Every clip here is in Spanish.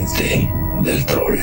mente del troll.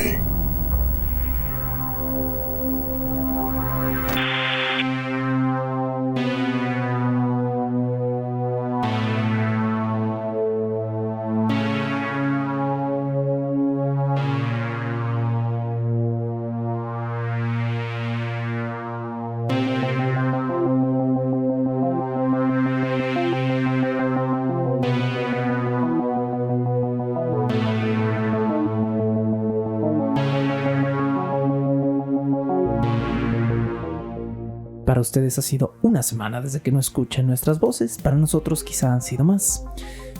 Para ustedes ha sido una semana desde que no escuchan nuestras voces, para nosotros quizá han sido más.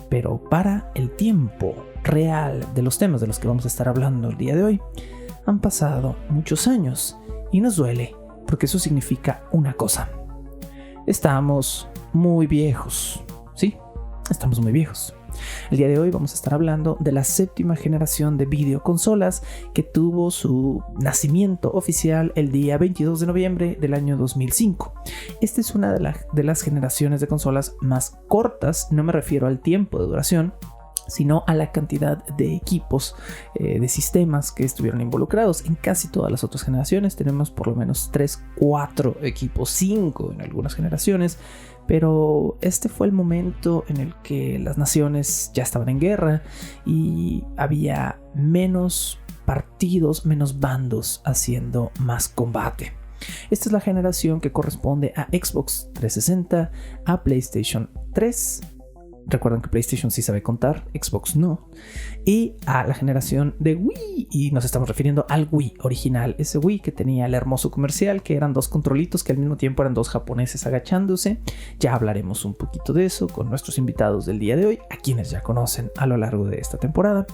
Pero para el tiempo real de los temas de los que vamos a estar hablando el día de hoy, han pasado muchos años y nos duele porque eso significa una cosa. Estamos muy viejos, ¿sí? Estamos muy viejos. El día de hoy vamos a estar hablando de la 7ª generación de videoconsolas que tuvo su nacimiento oficial el día 22 de noviembre del año 2005. Esta es una de las generaciones de consolas más cortas, no me refiero al tiempo de duración, sino a la cantidad de equipos, de sistemas que estuvieron involucrados. En casi todas las otras generaciones tenemos por lo menos 3, 4 equipos, 5 en algunas generaciones. Pero este fue el momento en el que las naciones ya estaban en guerra y había menos partidos, menos bandos haciendo más combate. Esta es la generación que corresponde a Xbox 360, a PlayStation 3. Recuerden que PlayStation sí sabe contar, Xbox no. Y a la generación de Wii. Y nos estamos refiriendo al Wii original. Ese Wii que tenía el hermoso comercial, que eran 2 controlitos que al mismo tiempo eran 2 japoneses agachándose. Ya hablaremos un poquito de eso con nuestros invitados del día de hoy, a quienes ya conocen a lo largo de esta temporada.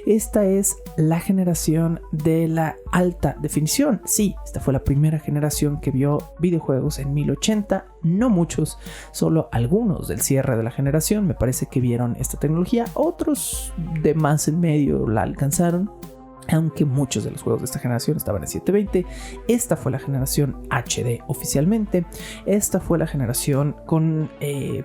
Esta es la generación de la alta definición. Sí, esta fue la primera generación que vio videojuegos en 1080. No muchos, solo algunos del cierre de la generación me parece que vieron esta tecnología. Otros de más en medio la alcanzaron, aunque muchos de los juegos de esta generación estaban en 720. Esta fue la generación HD oficialmente. Esta fue la generación con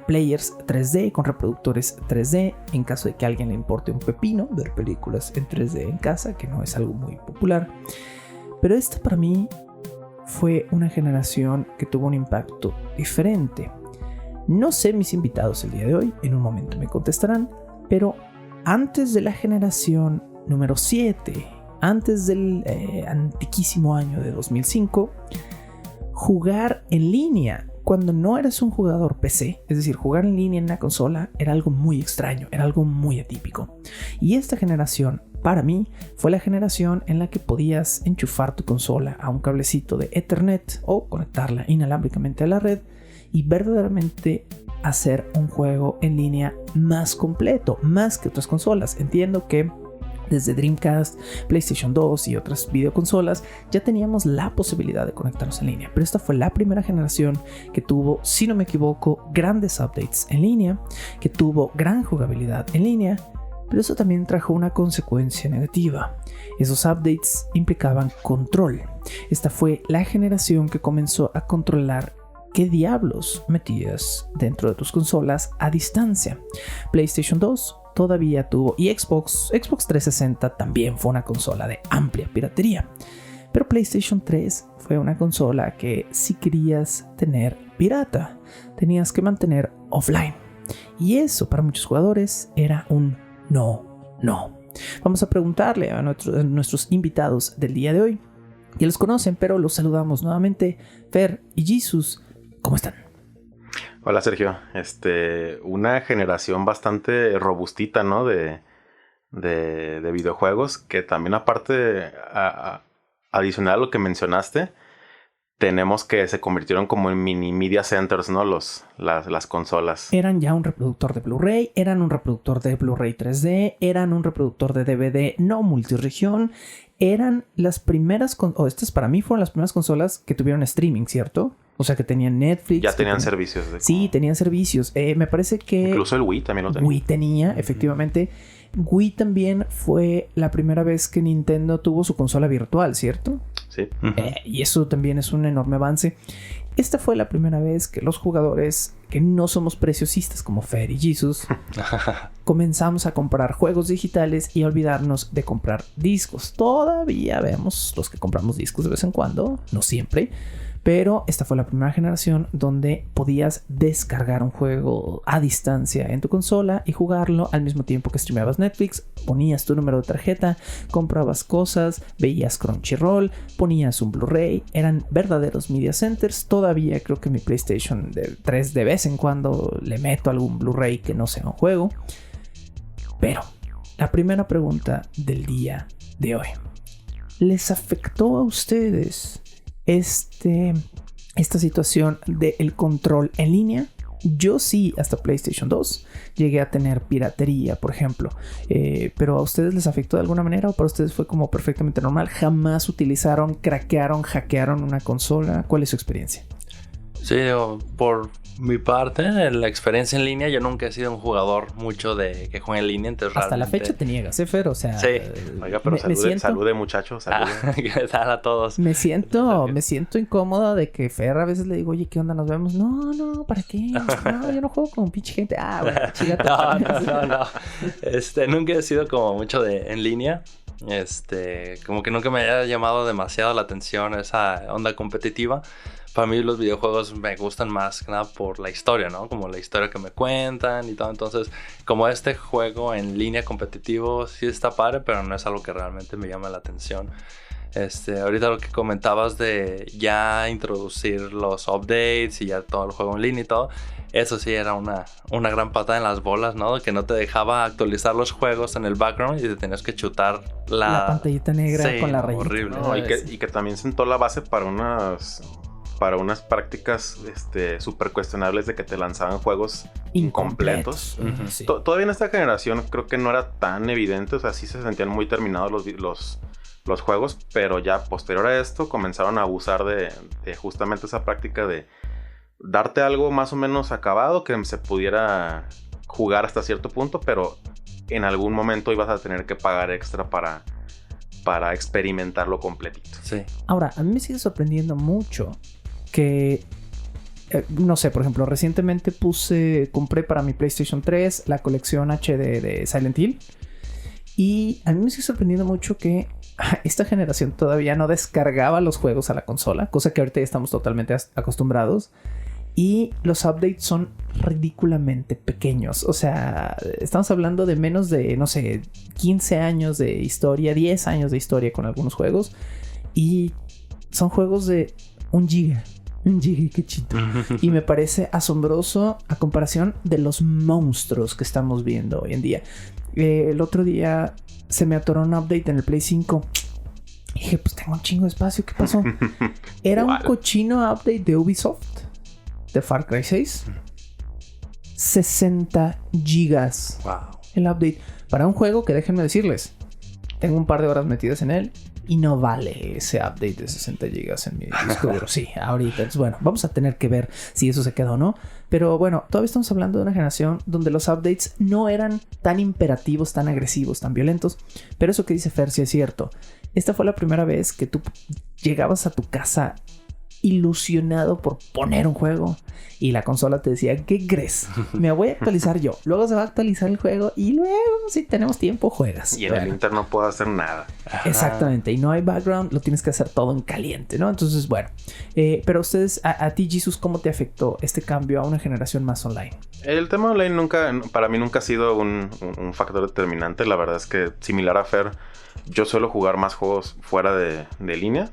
players 3D, con reproductores 3D, en caso de que a alguien le importe un pepino ver películas en 3D en casa, que no es algo muy popular. Pero esta para mí fue una generación que tuvo un impacto diferente. No sé mis invitados el día de hoy, en un momento me contestarán, pero antes de la generación número 7, antes del antiquísimo año de 2005, jugar en línea cuando no eres un jugador PC, es decir, jugar en línea en una consola, era algo muy extraño, era algo muy atípico. Y esta generación, para mí, fue la generación en la que podías enchufar tu consola a un cablecito de Ethernet o conectarla inalámbricamente a la red y verdaderamente hacer un juego en línea más completo, más que otras consolas. Entiendo que desde Dreamcast, PlayStation 2 y otras videoconsolas ya teníamos la posibilidad de conectarnos en línea, pero esta fue la primera generación que tuvo, si no me equivoco, grandes updates en línea, que tuvo gran jugabilidad en línea. Pero eso también trajo una consecuencia negativa. Esos updates implicaban control. Esta fue la generación que comenzó a controlar qué diablos metías dentro de tus consolas a distancia. PlayStation 2 todavía tuvo, y Xbox 360 también fue una consola de amplia piratería. Pero PlayStation 3 fue una consola que si querías tener pirata, tenías que mantener offline. Y eso para muchos jugadores era un no. Vamos a preguntarle a nuestros invitados del día de hoy. Ya los conocen, pero los saludamos nuevamente. Fer y Jesus, ¿cómo están? Hola Sergio, una generación bastante robustita, ¿no? De videojuegos, que también aparte, adicional a lo que mencionaste, tenemos que se convirtieron como en mini media centers, ¿no? Las consolas. Eran ya un reproductor de Blu-ray, eran un reproductor de Blu-ray 3D, eran un reproductor de DVD no multiregión, eran las primeras, estas para mí fueron las primeras consolas que tuvieron streaming, ¿cierto? O sea, que tenían Netflix. Ya tenían servicios. Sí, tenían servicios. Me parece que... Incluso el Wii también lo tenía. Wii tenía, efectivamente. Wii también fue la primera vez que Nintendo tuvo su consola virtual, ¿cierto? Sí. Y eso también es un enorme avance. Esta fue la primera vez que los jugadores que no somos preciosistas como Fer y Jesus comenzamos a comprar juegos digitales y a olvidarnos de comprar discos. Todavía vemos los que compramos discos de vez en cuando, no siempre. Pero esta fue la primera generación donde podías descargar un juego a distancia en tu consola y jugarlo al mismo tiempo que streameabas Netflix. Ponías tu número de tarjeta, comprabas cosas, veías Crunchyroll, ponías un Blu-ray. Eran verdaderos media centers. Todavía creo que mi PlayStation 3 de vez en cuando le meto algún Blu-ray que no sea un juego. Pero la primera pregunta del día de hoy: ¿les afectó a ustedes esta situación del control en línea? Yo sí, hasta PlayStation 2 llegué a tener piratería, por ejemplo. ¿Pero a ustedes les afectó de alguna manera o para ustedes fue como perfectamente normal? ¿Jamás utilizaron, craquearon, hackearon una consola? ¿Cuál es su experiencia? Sí, por mi parte, la experiencia en línea, yo nunca he sido un jugador mucho de que juegue en línea, entonces hasta realmente... la fecha te niegas, Fer, o sea... Sí. Oiga, pero salude muchachos, salude. ¿Qué tal a todos? Me siento incómoda de que Fer a veces le digo, oye, ¿qué onda? ¿Nos vemos? No, ¿para qué? No, yo no juego con pinche gente. Bueno, chígate. No. Nunca he sido como mucho de en línea. Como que nunca me haya llamado demasiado la atención esa onda competitiva. Para mí los videojuegos me gustan más que nada por la historia, ¿no? Como la historia que me cuentan y todo. Entonces, como este juego en línea competitivo sí está padre, pero no es algo que realmente me llama la atención. Ahorita lo que comentabas de ya introducir los updates y ya todo el juego en línea y todo, eso sí era una gran patada en las bolas, ¿no? Que no te dejaba actualizar los juegos en el background y te tenías que chutar la pantallita negra con la rayita. Horrible. No, y que también sentó la base para unas prácticas súper cuestionables de que te lanzaban juegos incompletos. Uh-huh, sí. Todavía en esta generación creo que no era tan evidente, o sea, sí se sentían muy terminados los juegos, pero ya posterior a esto comenzaron a abusar de justamente esa práctica de darte algo más o menos acabado que se pudiera jugar hasta cierto punto, pero en algún momento ibas a tener que pagar extra para experimentarlo completito. Sí. Ahora, a mí me sigue sorprendiendo mucho que, no sé, por ejemplo, recientemente compré para mi PlayStation 3 la colección HD de Silent Hill. Y a mí me sigue sorprendiendo mucho que esta generación todavía no descargaba los juegos a la consola, cosa que ahorita ya estamos totalmente acostumbrados. Y los updates son ridículamente pequeños. O sea, estamos hablando de menos de, no sé, 15 años de historia, 10 años de historia con algunos juegos. Y son juegos de 1 giga. 1 giga, qué chito. Y me parece asombroso a comparación de los monstruos que estamos viendo hoy en día. El otro día se me atoró un update en el Play 5. Y dije, pues tengo un chingo de espacio, ¿qué pasó? Era un cochino update de Ubisoft, de Far Cry 6. 60 gigas. Wow. El update. Para un juego que, déjenme decirles, tengo un par de horas metidas en él y no vale ese update de 60 gigas en mi disco duro. Sí, ahorita. Entonces, bueno, vamos a tener que ver si eso se queda o no. Pero bueno, todavía estamos hablando de una generación donde los updates no eran tan imperativos, tan agresivos, tan violentos. Pero eso que dice Fer sí es cierto. Esta fue la primera vez que tú llegabas a tu casa ilusionado por poner un juego y la consola te decía, ¿qué crees? Me voy a actualizar yo, luego se va a actualizar el juego y luego si tenemos tiempo juegas. Y en el Inter no puedo hacer nada. Exactamente, y no hay background, lo tienes que hacer todo en caliente, ¿no? Entonces, bueno, pero ustedes, a ti, Jesus, ¿cómo te afectó este cambio a una generación más online? El tema online para mí nunca ha sido un factor determinante. La verdad es que, similar a Fer, yo suelo jugar más juegos fuera de línea.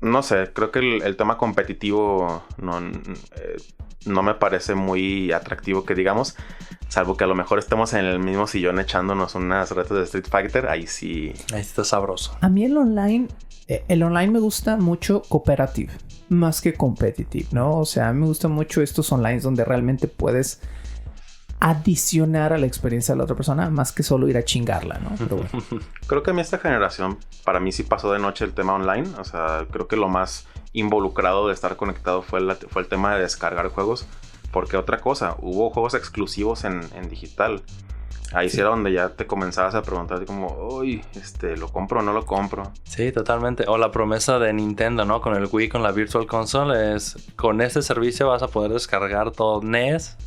No sé, creo que el tema competitivo no me parece muy atractivo, que digamos, salvo que a lo mejor estemos en el mismo sillón echándonos unas retas de Street Fighter, ahí sí. Ahí está sabroso. A mí el online me gusta mucho cooperative, más que competitive, ¿no? O sea, a mí me gustan mucho estos online donde realmente puedes adicionar a la experiencia de la otra persona más que solo ir a chingarla, ¿no? Pero bueno. Creo que a mí esta generación, para mí sí pasó de noche el tema online. O sea, creo que lo más involucrado de estar conectado fue el tema de descargar juegos. Porque otra cosa, hubo juegos exclusivos en digital. Ahí sí era donde ya te comenzabas a preguntar como, uy, ¿lo compro o no lo compro? Sí, totalmente. O la promesa de Nintendo, ¿no? Con el Wii, con la Virtual Console, es con este servicio vas a poder descargar todo NES,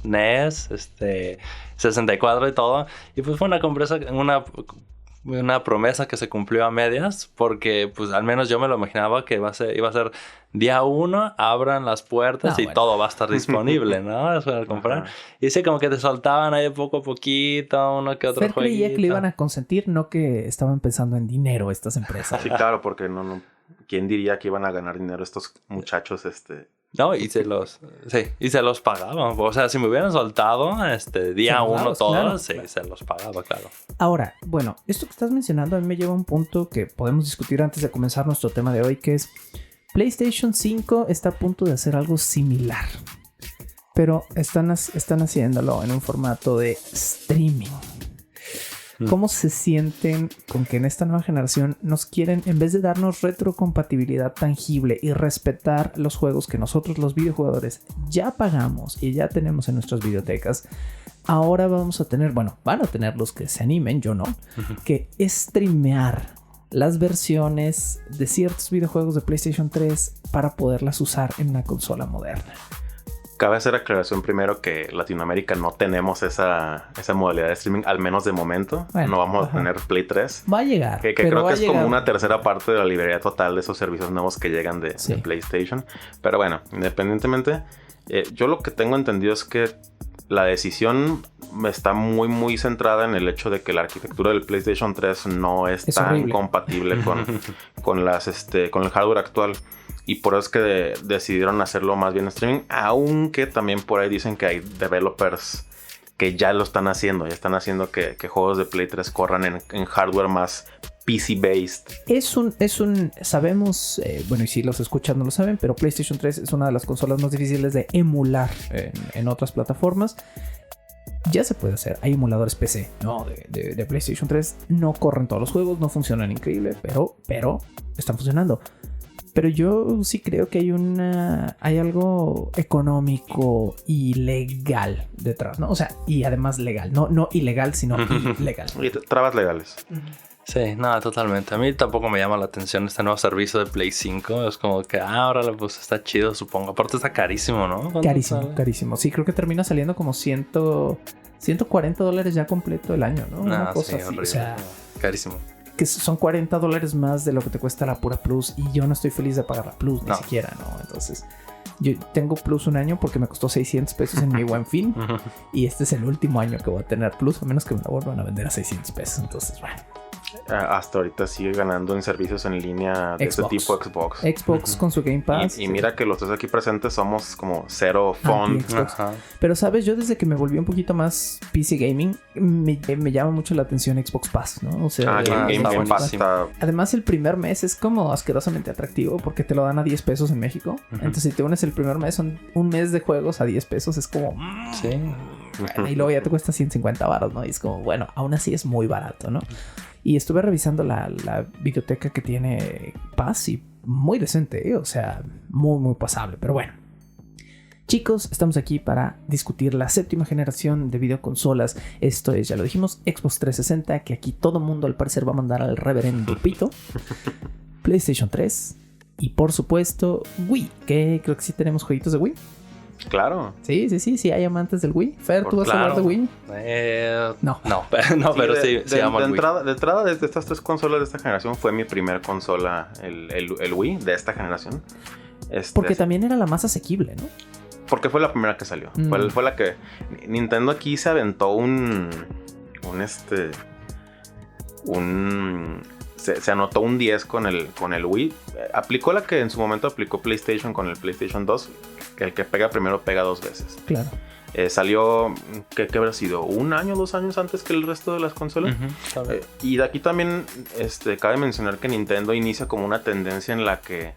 64 y todo. Y pues fue una promesa que se cumplió a medias, porque pues al menos yo me lo imaginaba que iba a ser día 1, abran las puertas y todo va a estar disponible, ¿no? Es para comprar. Y sí, como que te soltaban ahí poco a poquito, uno que otro Fer jueguito. creía que lo iban a consentir, no que estaban pensando en dinero estas empresas. Sí, claro, porque no, ¿quién diría que iban a ganar dinero estos muchachos, No, y se los pagaban. O sea, si me hubieran soltado día 1 todos, claro, sí, claro. Se los pagaba, claro. Ahora, bueno, esto que estás mencionando a mí me lleva a un punto que podemos discutir antes de comenzar nuestro tema de hoy, que es PlayStation 5 está a punto de hacer algo similar, pero están haciéndolo en un formato de streaming. ¿Cómo se sienten con que en esta nueva generación nos quieren, en vez de darnos retrocompatibilidad tangible y respetar los juegos que nosotros los videojugadores ya pagamos y ya tenemos en nuestras bibliotecas, ahora vamos a tener, bueno, van a tener los que se animen, yo no, que streamear las versiones de ciertos videojuegos de PlayStation 3 para poderlas usar en una consola moderna? Cabe hacer aclaración primero que Latinoamérica no tenemos esa modalidad de streaming, al menos de momento. Bueno, no vamos a tener Play 3. Va a llegar. Que creo que es como una tercera parte de la librería total de esos servicios nuevos que llegan de PlayStation. Pero bueno, independientemente, yo lo que tengo entendido es que la decisión está muy, muy centrada en el hecho de que la arquitectura del PlayStation 3 no es tan horrible, compatible con el hardware actual. Y por eso es que decidieron hacerlo más bien streaming. Aunque también por ahí dicen que hay developers que ya lo están haciendo. Ya están haciendo que juegos de Play 3 corran en hardware más PC-based. Sabemos, bueno, y si los escuchan no lo saben, pero PlayStation 3 es una de las consolas más difíciles de emular en otras plataformas. Ya se puede hacer. Hay emuladores PC, ¿no? De PlayStation 3. No corren todos los juegos, no funcionan increíble, pero están funcionando. Pero yo sí creo que hay algo económico y legal detrás, ¿no? O sea, y además legal. No ilegal, sino ilegal. Y trabas legales. Sí, nada, totalmente. A mí tampoco me llama la atención este nuevo servicio de Play 5. Es como que, ahora pues está chido, supongo. Aparte está carísimo, ¿no? Carísimo. Sí, creo que termina saliendo como $140 ya completo el año, ¿no? Una cosa así. Horrible. O sea, carísimo. Que son $40 más de lo que te cuesta la pura Plus. Y yo no estoy feliz de pagar la Plus, ni siquiera, ¿no? Entonces, yo tengo Plus un año porque me costó $600 en mi Buen Fin. Y este es el último año que voy a tener Plus, a menos que me la vuelvan a vender a $600. Entonces, bueno. Hasta ahorita sigue ganando en servicios en línea de ese tipo Xbox. Xbox con su Game Pass. Y mira que los tres aquí presentes somos como cero font. Pero sabes, yo desde que me volví un poquito más PC Gaming, me llama mucho la atención Xbox Pass, ¿no? O sea, Game Pass está... Además, el primer mes es como asquerosamente atractivo porque te lo dan a $10 en México. Entonces, si te unes el primer mes, son un mes de juegos a $10. Es como... Sí. Bueno, y luego ya te cuesta $150, ¿no? Y es como, bueno, aún así es muy barato, ¿no? Y estuve revisando la biblioteca que tiene Pass y muy decente, ¿eh? O sea, muy, muy pasable. Pero bueno. Chicos, estamos aquí para discutir la 7ª generación de videoconsolas. Esto es, ya lo dijimos, Xbox 360, que aquí todo mundo al parecer va a mandar al reverendo pito. PlayStation 3 y por supuesto Wii, que creo que sí tenemos jueguitos de Wii. Claro. Sí, hay amantes del Wii. Fer, ¿tú vas a hablar de Wii? No, pero sí amo el Wii. De entrada, desde estas 3 consolas de esta generación, fue mi primer consola, el Wii de esta generación. Porque también era la más asequible, ¿no? Porque fue la primera que salió. Fue la que... Nintendo aquí se aventó se anotó un 10 con el Wii. Aplicó la que en su momento aplicó PlayStation con el PlayStation 2. Que el que pega primero pega 2 veces. Claro. Salió, ¿qué habrá sido? ¿1 año, 2 años antes que el resto de las consolas? Y de aquí también cabe mencionar que Nintendo inicia como una tendencia en la que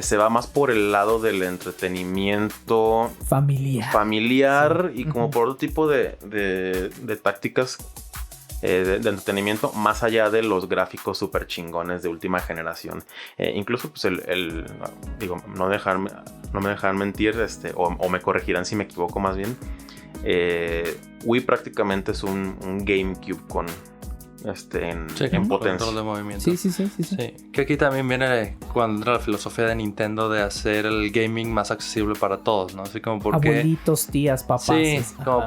se va más por el lado del entretenimiento familiar y como por otro tipo de tácticas de entretenimiento más allá de los gráficos super chingones de última generación. Incluso pues digo, no me dejarán mentir, o me corregirán si me equivoco más bien. Wii prácticamente es un GameCube con en potencia. Control de movimiento. Sí. Que aquí también viene cuando entra la filosofía de Nintendo de hacer el gaming más accesible para todos, ¿no? Así como porque... Abuelitos, tías, papás. Sí, como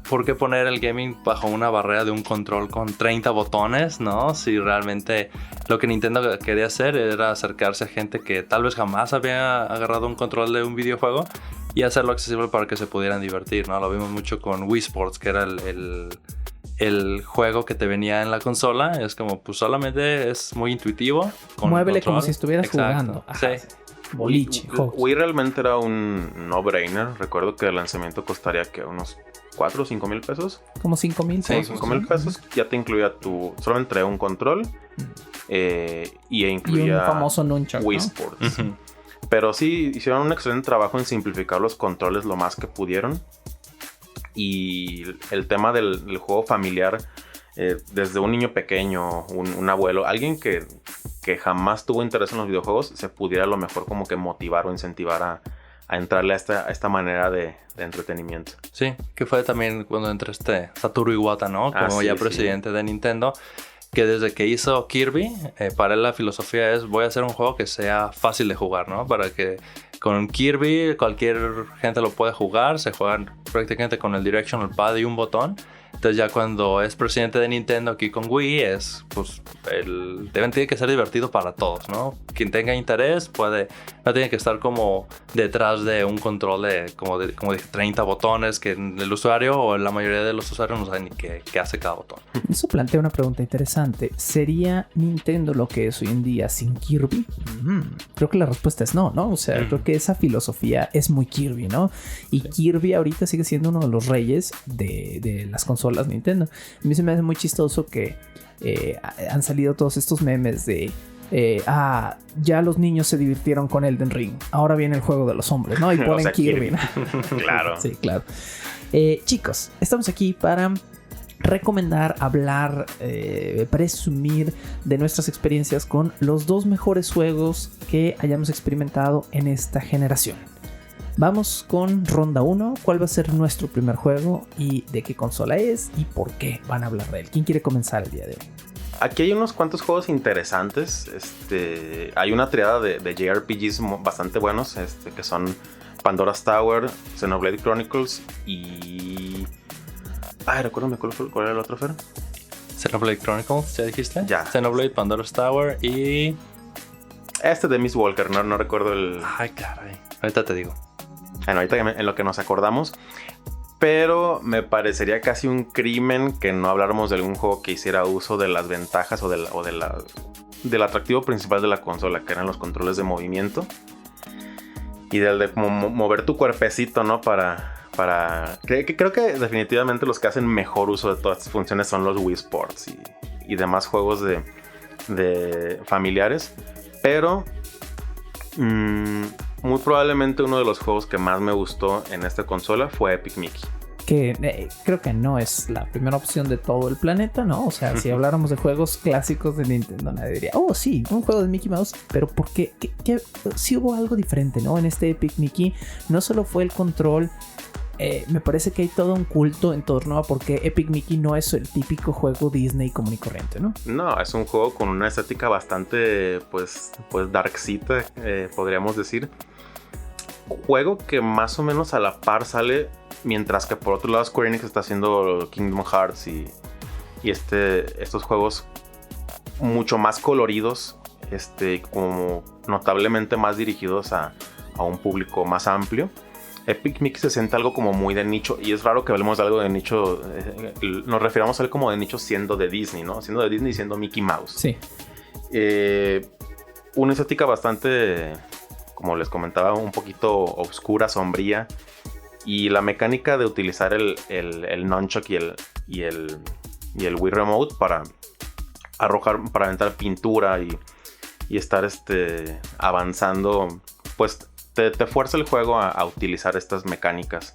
¿por qué poner el gaming bajo una barrera de un control con 30 botones, ¿no? Si realmente lo que Nintendo quería hacer era acercarse a gente que tal vez jamás había agarrado un control de un videojuego y hacerlo accesible para que se pudieran divertir, ¿no? Lo vimos mucho con Wii Sports, que era el juego que te venía en la consola. Es como, pues solamente es muy intuitivo. Muévele como si estuvieras jugando. Ajá. Sí. Boliche. Wii realmente era un no-brainer. Recuerdo que el lanzamiento costaría que unos 4 o 5 mil pesos. Como 5 mil pesos. Sí, 5 mil pesos. Ya te incluía solamente traía un control. Y incluía un famoso nunchuck, Wii ¿no? Sports. Pero sí, hicieron un excelente trabajo en simplificar los controles lo más que pudieron. Y el tema del juego familiar, desde un niño pequeño, un abuelo, alguien que jamás tuvo interés en los videojuegos, se pudiera a lo mejor como que motivar o incentivar a entrarle a esta manera de entretenimiento. Sí, que fue también cuando entró Satoru Iwata, ¿no? Como presidente de Nintendo, que desde que hizo Kirby, para él la filosofía es: voy a hacer un juego que sea fácil de jugar, ¿no? Para que con Kirby cualquier gente lo puede jugar, se juegan prácticamente con el Directional Pad y un botón. Entonces ya cuando es presidente de Nintendo aquí con Wii, pues tiene que ser divertido para todos, ¿no? Quien tenga interés no tiene que estar como detrás de un control de como dije, 30 botones que el usuario o la mayoría de los usuarios no saben ni qué hace cada botón. Eso plantea una pregunta interesante. ¿Sería Nintendo lo que es hoy en día sin Kirby? Creo que la respuesta es no, ¿no? O sea, creo que esa filosofía es muy Kirby, ¿no? Y Kirby ahorita sigue siendo uno de los reyes de las consolas Nintendo. A mí se me hace muy chistoso que han salido todos estos memes de ya los niños se divirtieron con Elden Ring, ahora viene el juego de los hombres, ¿no? Y ponen Kirby. Claro. Sí, claro. Chicos, estamos aquí para recomendar, hablar, presumir de nuestras experiencias con los 2 mejores juegos que hayamos experimentado en esta generación. Vamos con ronda 1. ¿Cuál va a ser nuestro primer juego y de qué consola es y por qué van a hablar de él? ¿Quién quiere comenzar el día de hoy? Aquí hay unos cuantos juegos interesantes. Hay una triada de JRPGs bastante buenos, que son Pandora's Tower, Xenoblade Chronicles y... recuérdame cuál era el otro, Fer. Xenoblade Chronicles, ¿ya dijiste? Ya. Xenoblade, Pandora's Tower y... de Miss Walker, no recuerdo el... Ay, caray. Ahorita te digo. Bueno, ahorita en lo que nos acordamos. Pero me parecería casi un crimen que no habláramos de algún juego que hiciera uso de las ventajas del atractivo principal de la consola, que eran los controles de movimiento. Y del de como mover tu cuerpecito, ¿no? Creo que definitivamente los que hacen mejor uso de todas estas funciones son los Wii Sports y demás juegos de familiares. Pero... muy probablemente uno de los juegos que más me gustó en esta consola fue Epic Mickey. Que creo que no es la primera opción de todo el planeta, ¿no? O sea, si habláramos de juegos clásicos de Nintendo, nadie diría, oh, sí, un juego de Mickey Mouse. Pero ¿por qué? Sí hubo algo diferente, ¿no? En este Epic Mickey no solo fue el control. Me parece que hay todo un culto en torno a por qué Epic Mickey no es el típico juego Disney común y corriente, ¿no? No, es un juego con una estética bastante, pues darkcita, podríamos decir. Juego que más o menos a la par sale, mientras que por otro lado Square Enix está haciendo Kingdom Hearts y estos juegos mucho más coloridos, como notablemente más dirigidos a un público más amplio. Epic Mickey se siente algo como muy de nicho, y es raro que hablemos de algo de nicho, nos refiramos a él como de nicho siendo de Disney, ¿no? Siendo de Disney y siendo Mickey Mouse. Sí. Una estética bastante, como les comentaba, un poquito oscura, sombría, y la mecánica de utilizar el nunchuck y el Wii Remote para aventar pintura y estar avanzando, pues te fuerza el juego a utilizar estas mecánicas.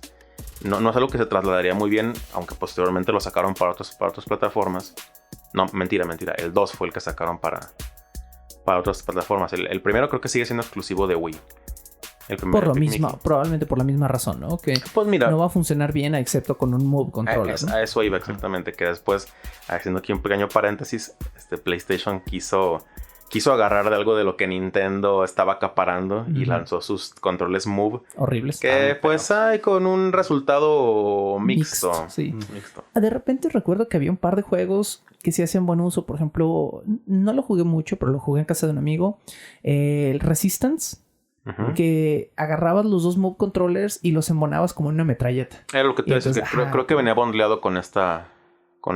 No es algo que se trasladaría muy bien, aunque posteriormente lo sacaron para otras plataformas. No, mentira. El 2 fue el que sacaron para otras plataformas. El primero creo que sigue siendo exclusivo de Wii. El primer Por lo Epic mismo, Mickey. probablemente por la misma razón, ¿no? Que Pues mira, no va a funcionar bien excepto con un Move Controller, ¿no? a eso iba exactamente, que después, haciendo aquí un pequeño paréntesis, PlayStation quiso agarrar de algo de lo que Nintendo estaba acaparando y lanzó sus controles Move, Horribles. que pues hay con un resultado mixto. Mixed, sí. Mixto. De repente recuerdo que había un par de juegos que sí hacían buen uso. Por ejemplo, no lo jugué mucho, pero lo jugué en casa de un amigo. El Resistance, Ujú. que agarrabas los dos Move Controllers y los embonabas como en una metralleta. Era lo que te Y iba a decir, que entonces, creo que venía bondleado con esta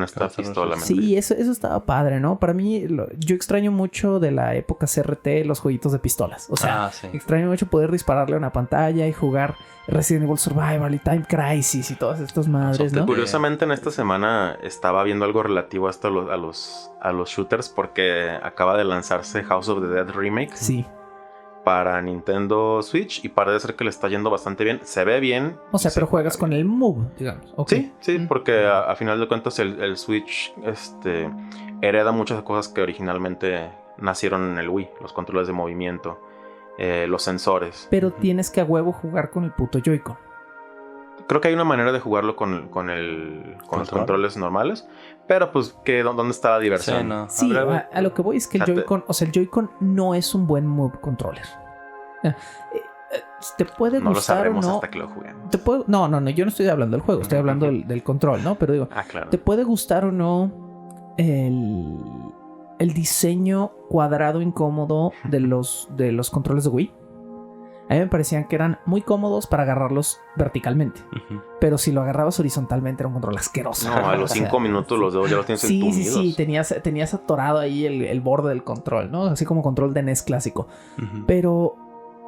esta pistola. Sí, eso estaba padre, ¿no? Para mí, yo extraño mucho de la época CRT los jueguitos de pistolas. O sea, sí. extraño mucho poder dispararle a una pantalla y jugar Resident Evil Survival y Time Crisis y todas estas madres, ¿no? Curiosamente, en esta semana estaba viendo algo relativo hasta a los shooters, porque acaba de lanzarse House of the Dead Remake Sí. para Nintendo Switch y parece ser que le está yendo bastante bien. Se ve bien. O sea, se pero juega juegas con el Move, digamos. Ok. Sí, porque a final de cuentas el Switch hereda muchas cosas que originalmente nacieron en el Wii. Los controles de movimiento, los sensores. Pero tienes que a huevo jugar con el puto Joy-Con. Creo que hay una manera de jugarlo con los controles normales. Pero pues, ¿dónde está la diversión? Sí, no. Sí, a lo que voy es que el Joy-Con, o sea, el Joy-Con no es un buen Move Controller. Te puede No lo gustar sabremos o no. hasta que lo juguemos. No, yo no estoy hablando del juego, estoy hablando del control, ¿no? Pero digo, Claro. te puede gustar o no el diseño cuadrado incómodo de los controles de Wii. A mí me parecían que eran muy cómodos para agarrarlos verticalmente. Pero si lo agarrabas horizontalmente era un control asqueroso. No, a los 5 minutos los dedos ya los tienes entumidos. Sí, tenías atorado ahí el borde del control, ¿no? Así como control de NES clásico. Pero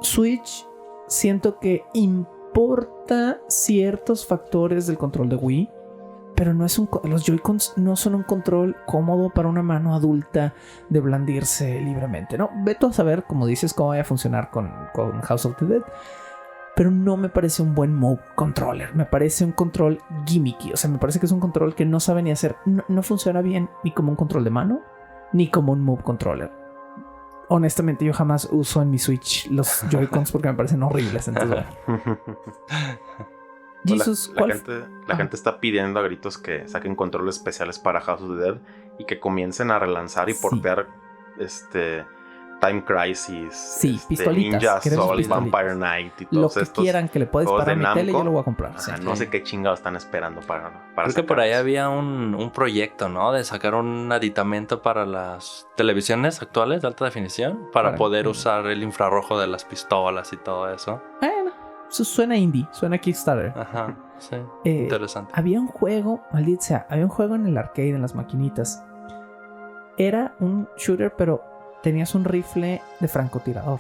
Switch siento que importa ciertos factores del control de Wii, pero los Joy-Cons no son un control cómodo para una mano adulta de blandirse libremente, ¿no? Vete a saber, como dices, cómo vaya a funcionar con House of the Dead. Pero no me parece un buen Move Controller. Me parece un control gimmicky. O sea, me parece que es un control que no sabe ni hacer. No funciona bien ni como un control de mano, ni como un Move Controller. Honestamente, yo jamás uso en mi Switch los Joy-Cons porque me parecen horribles. Entonces, bueno. Jesus, la gente está pidiendo a gritos que saquen controles especiales para House of the Dead y que comiencen a relanzar y portear Time Crisis, pistolitas, Ninja Assault, pistolitas. Vampire Knight y Lo todos que estos quieran que le pueda juegos disparar a de mi tele, Namco. yo lo voy a comprar. Ajá, no sé qué chingados están esperando para Creo que por ahí sacarlos. había un proyecto, ¿no? De sacar un aditamento para las televisiones actuales de alta definición para poder usar el infrarrojo de las pistolas y todo eso. Bueno, eso suena indie, suena Kickstarter. Ajá, sí. Interesante. Había un juego, maldita sea, había un juego en el arcade, en las maquinitas. Era un shooter, pero tenías un rifle de francotirador.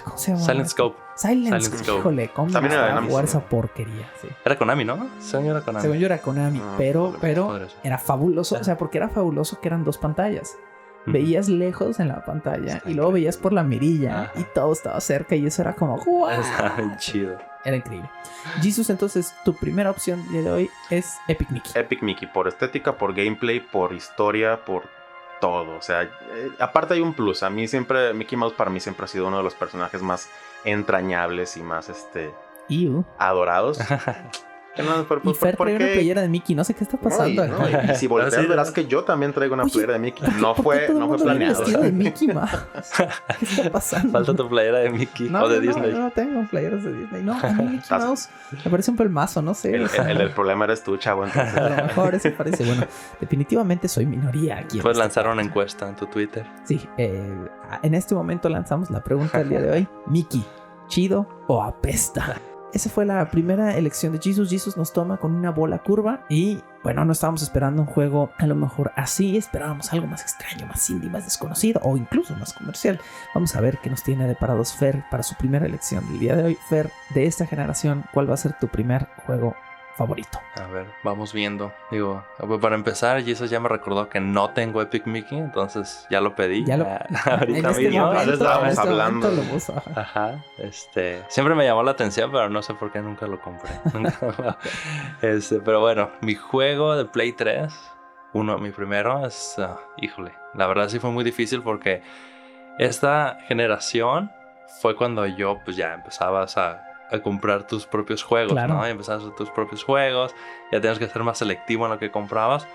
¿Cómo se llama? Silent Scope. Silent Scope. Híjole, ¿cómo me También era de gustaba Namco. jugar esa porquería? Sí. Era Konami, ¿no? Según yo era Konami. Según yo era Konami, pero Podría ser. era fabuloso. O sea, porque era fabuloso que eran dos pantallas. Veías lejos en la pantalla y luego veías por la mirilla y todo estaba cerca y eso era como ¡guau! Estaba bien chido. Era increíble. Jesus, entonces tu primera opción del día de hoy es Epic Mickey. Epic Mickey, por estética, por gameplay, por historia, por todo. O sea, aparte hay un plus. A mí siempre, Mickey Mouse para mí siempre ha sido uno de los personajes más entrañables y más adorados. Y Fer trae una playera de Mickey, no sé qué está pasando. Y si volteas verás que yo también traigo una playera de Mickey. No fue planeado. Vestido de Mickey Mouse. ¿Qué está pasando? Falta tu playera de Mickey o de Disney. No tengo playeras de Disney. No, a mí Mickey Mouse me parece un pelmazo, no sé. El problema eres tú, chavo. Entonces. A lo mejor eso parece. Bueno, definitivamente soy minoría aquí. Puedes lanzar una encuesta en tu Twitter. Sí, en este momento lanzamos la pregunta del día de hoy. Mickey, ¿chido o apesta? Esa fue la primera elección de Jesus. Jesus nos toma con una bola curva y, bueno, no estábamos esperando un juego a lo mejor así. Esperábamos algo más extraño, más indie, más desconocido o incluso más comercial. Vamos a ver qué nos tiene deparados Fer para su primera elección del día de hoy. Fer, de esta generación, ¿cuál va a ser tu primer juego favorito? A ver, vamos viendo. Digo, para empezar, Jesus ya me recordó que no tengo Epic Mickey, entonces ya lo pedí. Ahorita mismo. Estábamos hablando. Ajá. Siempre me llamó la atención, pero no sé por qué nunca lo compré. Pero bueno, mi juego de Play 3, mi primero es, híjole, la verdad sí fue muy difícil porque esta generación fue cuando yo pues ya empezabas a comprar tus propios juegos, Claro. ¿no? Y empezabas a hacer tus propios juegos, ya tienes que ser más selectivo en lo que comprabas.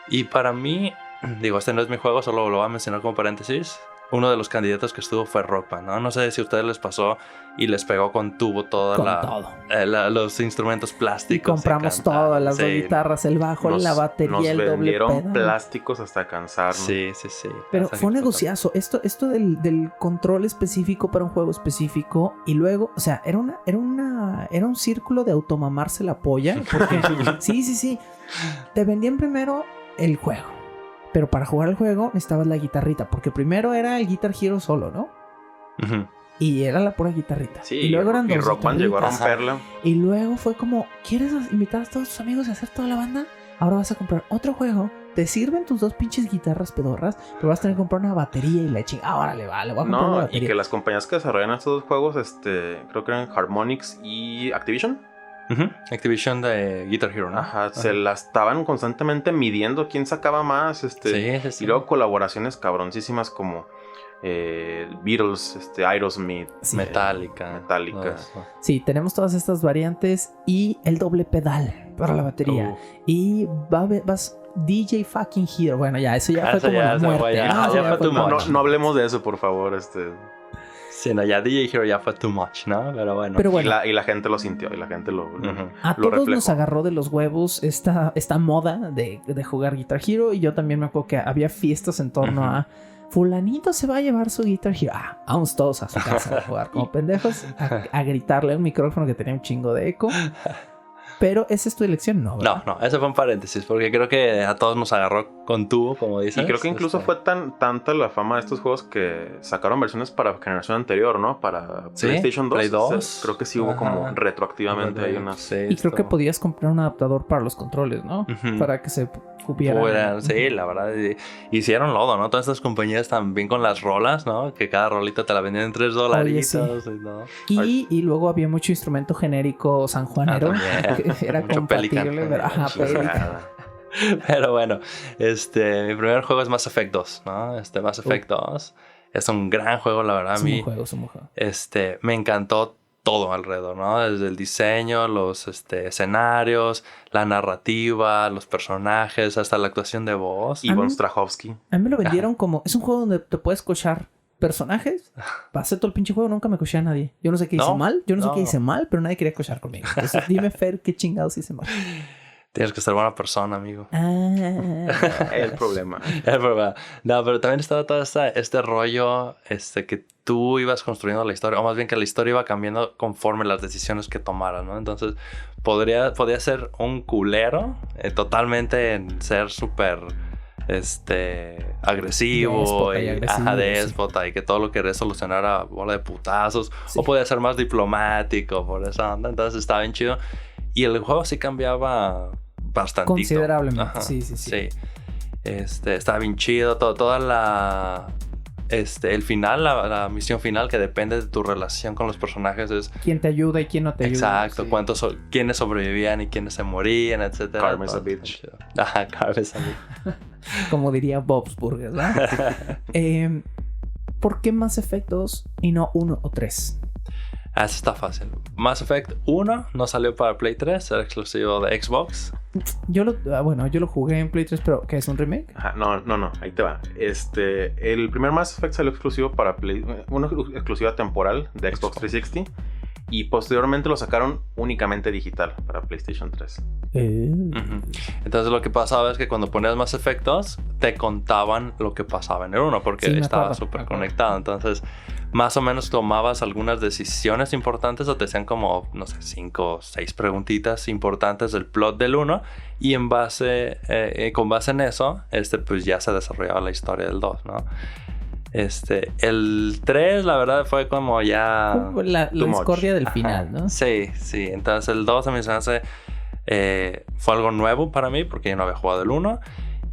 Y para mí, digo, este no es mi juego, solo lo voy a mencionar como paréntesis. Uno de los candidatos que estuvo fue Rock Band, ¿no? No sé si a ustedes les pasó y les pegó con tubo toda Con todo. Los instrumentos Y plásticos. compramos de cantar. todo, las dos Sí. guitarras, el bajo, la batería, nos el doble vendieron pedal. plásticos hasta cansarnos. Sí. Pero Hasta fue un que- negociazo. Esto del control específico para un juego específico. Y luego, o sea, era un círculo de automamarse la polla. Porque sí. Te vendían primero el juego. Pero para jugar el juego necesitabas la guitarrita. Porque primero era el Guitar Hero solo, ¿no? Ujú. Y era la pura guitarrita. Sí, y luego eran y dos Rock Band llegó a guitarritas. romperla. Y luego fue como, ¿quieres invitar a todos tus amigos a hacer toda la banda? Ahora vas a comprar otro juego. Te sirven tus dos pinches guitarras pedorras, pero vas a tener que comprar una batería y la chingada. Órale, vale, voy a comprar una No, batería. y que las compañías que desarrollan estos dos juegos, creo que eran Harmonix y Activision. Ujú. Activision de Guitar Hero, ¿no? Ajá, se la estaban constantemente midiendo quién sacaba más, Sí. y luego colaboraciones cabroncísimas como Beatles, Aerosmith, Sí. Metallica. Metallica. todo eso. Sí, tenemos todas estas variantes y el doble pedal para la batería. Y vas DJ fucking Hero. Bueno, ya, eso ya fue Eso como ya la se fue, muerte. ya, ¿no? ya Eso fue too como- much. No hablemos de eso, por favor. Sí, no, ya DJ Hero ya fue too much, ¿no? Pero bueno. Pero bueno, Y la gente lo sintió, y la gente lo Ujú. a lo todos nos reflejó. agarró de los huevos esta moda de jugar Guitar Hero. Y yo también me acuerdo que había fiestas en torno Ujú. a fulanito se va a llevar su Guitar Hero. Vamos todos a su casa a jugar como pendejos, a gritarle a un micrófono que tenía un chingo de eco. Pero esa es tu elección, ¿no? ¿verdad? No, ese fue un paréntesis, porque creo que a todos nos agarró con tubo, como dices. Y creo que incluso fue tanta la fama de estos juegos que sacaron versiones para generación anterior, ¿no? Para Sí, PlayStation 2. Play 2. O sea, creo que sí hubo Ajá. como retroactivamente ahí unas... Sí, Y creo que esto- podías comprar un adaptador para los controles, ¿no? Ujú. Para que se cupieran. Sí, la verdad. Hicieron lodo, ¿no? Todas estas compañías también con las rolas, ¿no? Que cada rolita te la vendían en $3 Oye, sí. y todo. Y luego había mucho instrumento genérico sanjuanero. también. Que era Mucho compatible. Pelican. ¿verdad? Ajá, Pelican. Pero bueno, mi primer juego es Mass Effect 2, ¿no? Mass Effect 2 es un gran juego, la verdad. A Es un mí, buen juego, es un buen juego. me encantó todo alrededor, ¿no? Desde el diseño, los escenarios, la narrativa, los personajes, hasta la actuación de voz. Iván Strahovski. A mí me lo vendieron como... Es un juego donde te puedes cochar personajes. Pasé todo el pinche juego, nunca me coché a nadie. Yo no sé qué hice No, mal. Yo no sé no. qué hice mal, pero nadie quería cochar conmigo. Entonces dime, Fer, qué chingados hice mal. Tienes que ser buena persona, amigo. El problema. Es verdad. No, pero también estaba todo este rollo que tú ibas construyendo la historia, o más bien que la historia iba cambiando conforme las decisiones que tomaras, ¿no? Entonces, podía ser un culero totalmente en ser súper agresivo Déspota y y agresivo, ajá, sí. déspota y que todo lo quería solucionar a bola de putazos, Sí. o podía ser más diplomático por esa onda. Entonces estaba bien chido y el juego sí cambiaba bastante Considerablemente. Sí. estaba bien chido toda la el final, la misión final, que depende de tu relación con los personajes, es ¿Quién te ayuda y quién no te ayuda? exacto, Sí. quiénes sobrevivían y quiénes se morían, etcétera. Karma's a Todo bitch. chido. Ajá, Karma's a bitch. Como diría Bob's Burgers, ¿verdad? ¿Por qué Mass Effect 2 y no 1 o 3? Eso está fácil. Mass Effect 1 no salió para Play 3, era exclusivo de Xbox. Yo lo jugué en Play 3, pero ¿qué es un remake? Ajá, no, ahí te va. El primer Mass Effect salió exclusivo para una exclusiva temporal de Xbox 360 y posteriormente lo sacaron únicamente digital para PlayStation 3. Ujú. Entonces lo que pasaba es que cuando ponías Mass Effect 2 te contaban lo que pasaba en el 1 porque Sí, me estaba acuerdo, súper me acuerdo. conectado. Entonces más o menos tomabas algunas decisiones importantes o te hacían como, no sé, 5 o 6 preguntitas importantes del plot del 1 y con base en eso, pues ya se desarrollaba la historia del 2, ¿no? El 3 la verdad fue como ya... La too much. discordia del Ajá. final, ¿no? Sí. Entonces el 2 a mí se me hace... fue algo nuevo para mí porque yo no había jugado el 1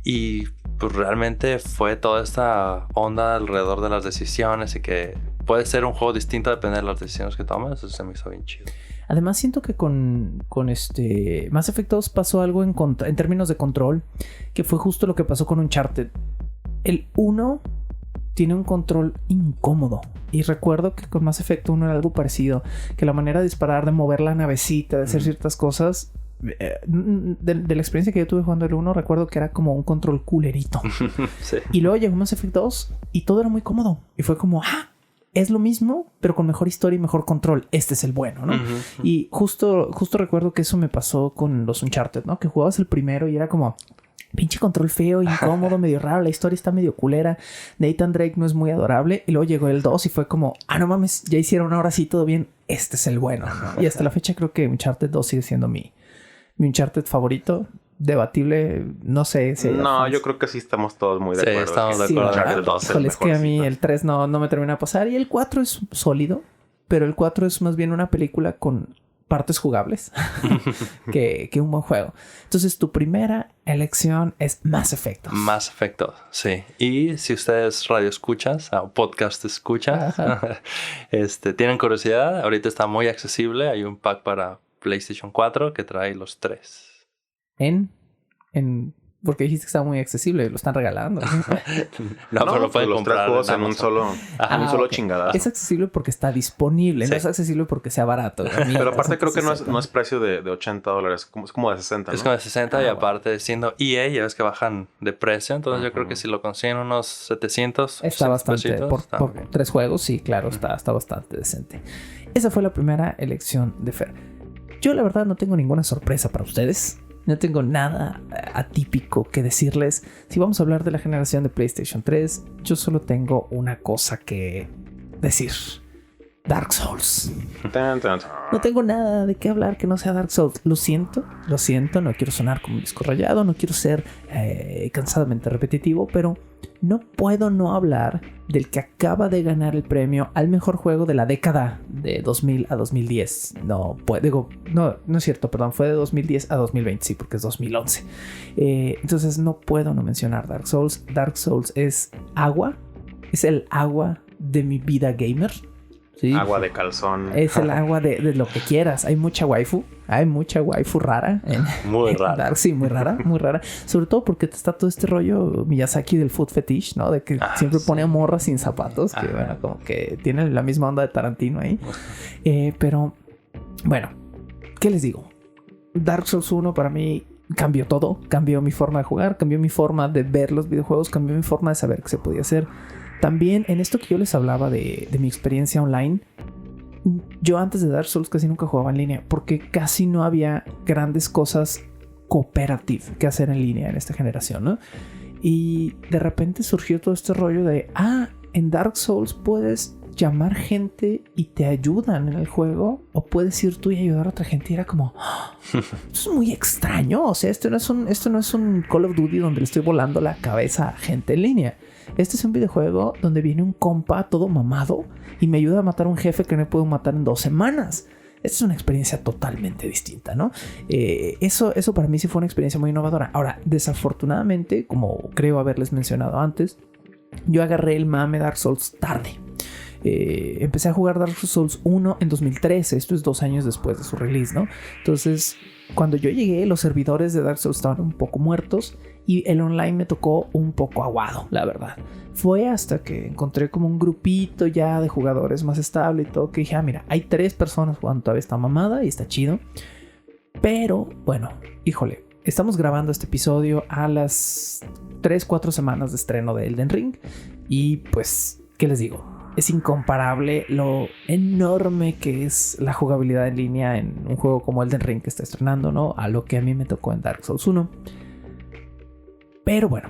y pues realmente fue toda esta onda alrededor de las decisiones y que puede ser un juego distinto depende de las decisiones que tomes. Eso se me hizo bien chido. Además siento que con Mass Effect 2 pasó algo en términos de control, que fue justo lo que pasó con Uncharted. El 1 tiene un control incómodo. Y recuerdo que con Mass Effect 1 era algo parecido. Que la manera de disparar, de mover la navecita, de hacer ciertas cosas... De la experiencia que yo tuve jugando el 1, recuerdo que era como un control culerito. Sí. Y luego llegó Mass Effect 2 y todo era muy cómodo. Y fue como, es lo mismo, pero con mejor historia y mejor control. Este es el bueno, ¿no? Y justo recuerdo que eso me pasó con los Uncharted, ¿no? Que jugabas el primero y era como... pinche control feo, incómodo, medio raro. La historia está medio culera. Nathan Drake no es muy adorable. Y luego llegó el 2 y fue como... no mames, ya hicieron ahora sí todo bien. Este es el bueno, ¿no? Y hasta la fecha creo que Uncharted 2 sigue siendo mi Uncharted favorito. Debatible, no sé si... No, yo creo que sí estamos todos muy de acuerdo. Sí, estamos de acuerdo. Uncharted 2 Híjole, es que a mí el 3 no me termina de pasar. Y el 4 es sólido. Pero el 4 es más bien una película con partes jugables que un buen juego. Entonces, tu primera elección es Mass Effect 2. Mass Effect 2, sí. Y si ustedes radio escuchas o podcast escuchas, tienen curiosidad, ahorita está muy accesible. Hay un pack para PlayStation 4 que trae los 3. Porque dijiste que estaba muy accesible, lo están regalando. No, pero lo pueden los comprar 3 juegos en un solo okay. chingadazo. Es accesible porque está disponible, no es accesible porque sea barato. Pero aparte creo que no es precio de $80, es como de 60, ¿no? Es como de 60 y aparte siendo EA, ya ves que bajan de precio, entonces yo creo que si lo consiguen unos 700... Está bastante, por 3 juegos, sí, claro, está bastante decente. Esa fue la primera elección de Fer. Yo la verdad no tengo ninguna sorpresa para ustedes. No tengo nada atípico que decirles. Si vamos a hablar de la generación de PlayStation 3, yo solo tengo una cosa que decir. Dark Souls. No tengo nada de qué hablar que no sea Dark Souls. Lo siento. No quiero sonar como un disco rayado. No quiero ser cansadamente repetitivo. Pero no puedo no hablar del que acaba de ganar el premio al mejor juego de la década de 2000 a 2010. No es cierto, perdón. Fue de 2010 a 2020, sí, porque es 2011. Entonces no puedo no mencionar Dark Souls. Dark Souls es agua. Es el agua de mi vida gamer. ¿Sí? Agua de calzón. Es el agua de lo que quieras. Hay mucha waifu rara. Muy rara. Dark, sí, muy rara. Sobre todo porque está todo este rollo Miyazaki del food fetish, ¿no? De que siempre pone a morras sin zapatos. Que bueno, como que tiene la misma onda de Tarantino ahí. Pero, bueno, ¿qué les digo? Dark Souls 1 para mí cambió todo. Cambió mi forma de jugar, cambió mi forma de ver los videojuegos, cambió mi forma de saber qué se podía hacer. También en esto que yo les hablaba de mi experiencia online, yo antes de Dark Souls casi nunca jugaba en línea porque casi no había grandes cosas cooperative que hacer en línea en esta generación, ¿no? Y de repente surgió todo este rollo de, en Dark Souls puedes llamar gente y te ayudan en el juego, o puedes ir tú y ayudar a otra gente. Y era como, esto es muy extraño. O sea, esto no es un Call of Duty donde le estoy volando la cabeza a gente en línea. Este es un videojuego donde viene un compa todo mamado y me ayuda a matar a un jefe que no puedo matar en 2 semanas. Esta es una experiencia totalmente distinta, ¿no? Eso para mí sí fue una experiencia muy innovadora. Ahora, desafortunadamente, como creo haberles mencionado antes, yo agarré el mame Dark Souls tarde. Empecé a jugar Dark Souls 1 en 2013. Esto es 2 años después de su release, ¿no? Entonces, cuando yo llegué, los servidores de Dark Souls estaban un poco muertos y el online me tocó un poco aguado, la verdad. Fue hasta que encontré como un grupito ya de jugadores más estable y todo, que dije, mira, hay 3 personas jugando todavía esta mamada y está chido. Pero, bueno, híjole, estamos grabando este episodio a las 3-4 semanas de estreno de Elden Ring. Y pues, ¿qué les digo? Es incomparable lo enorme que es la jugabilidad en línea en un juego como Elden Ring que está estrenando, ¿no? A lo que a mí me tocó en Dark Souls 1. Pero bueno,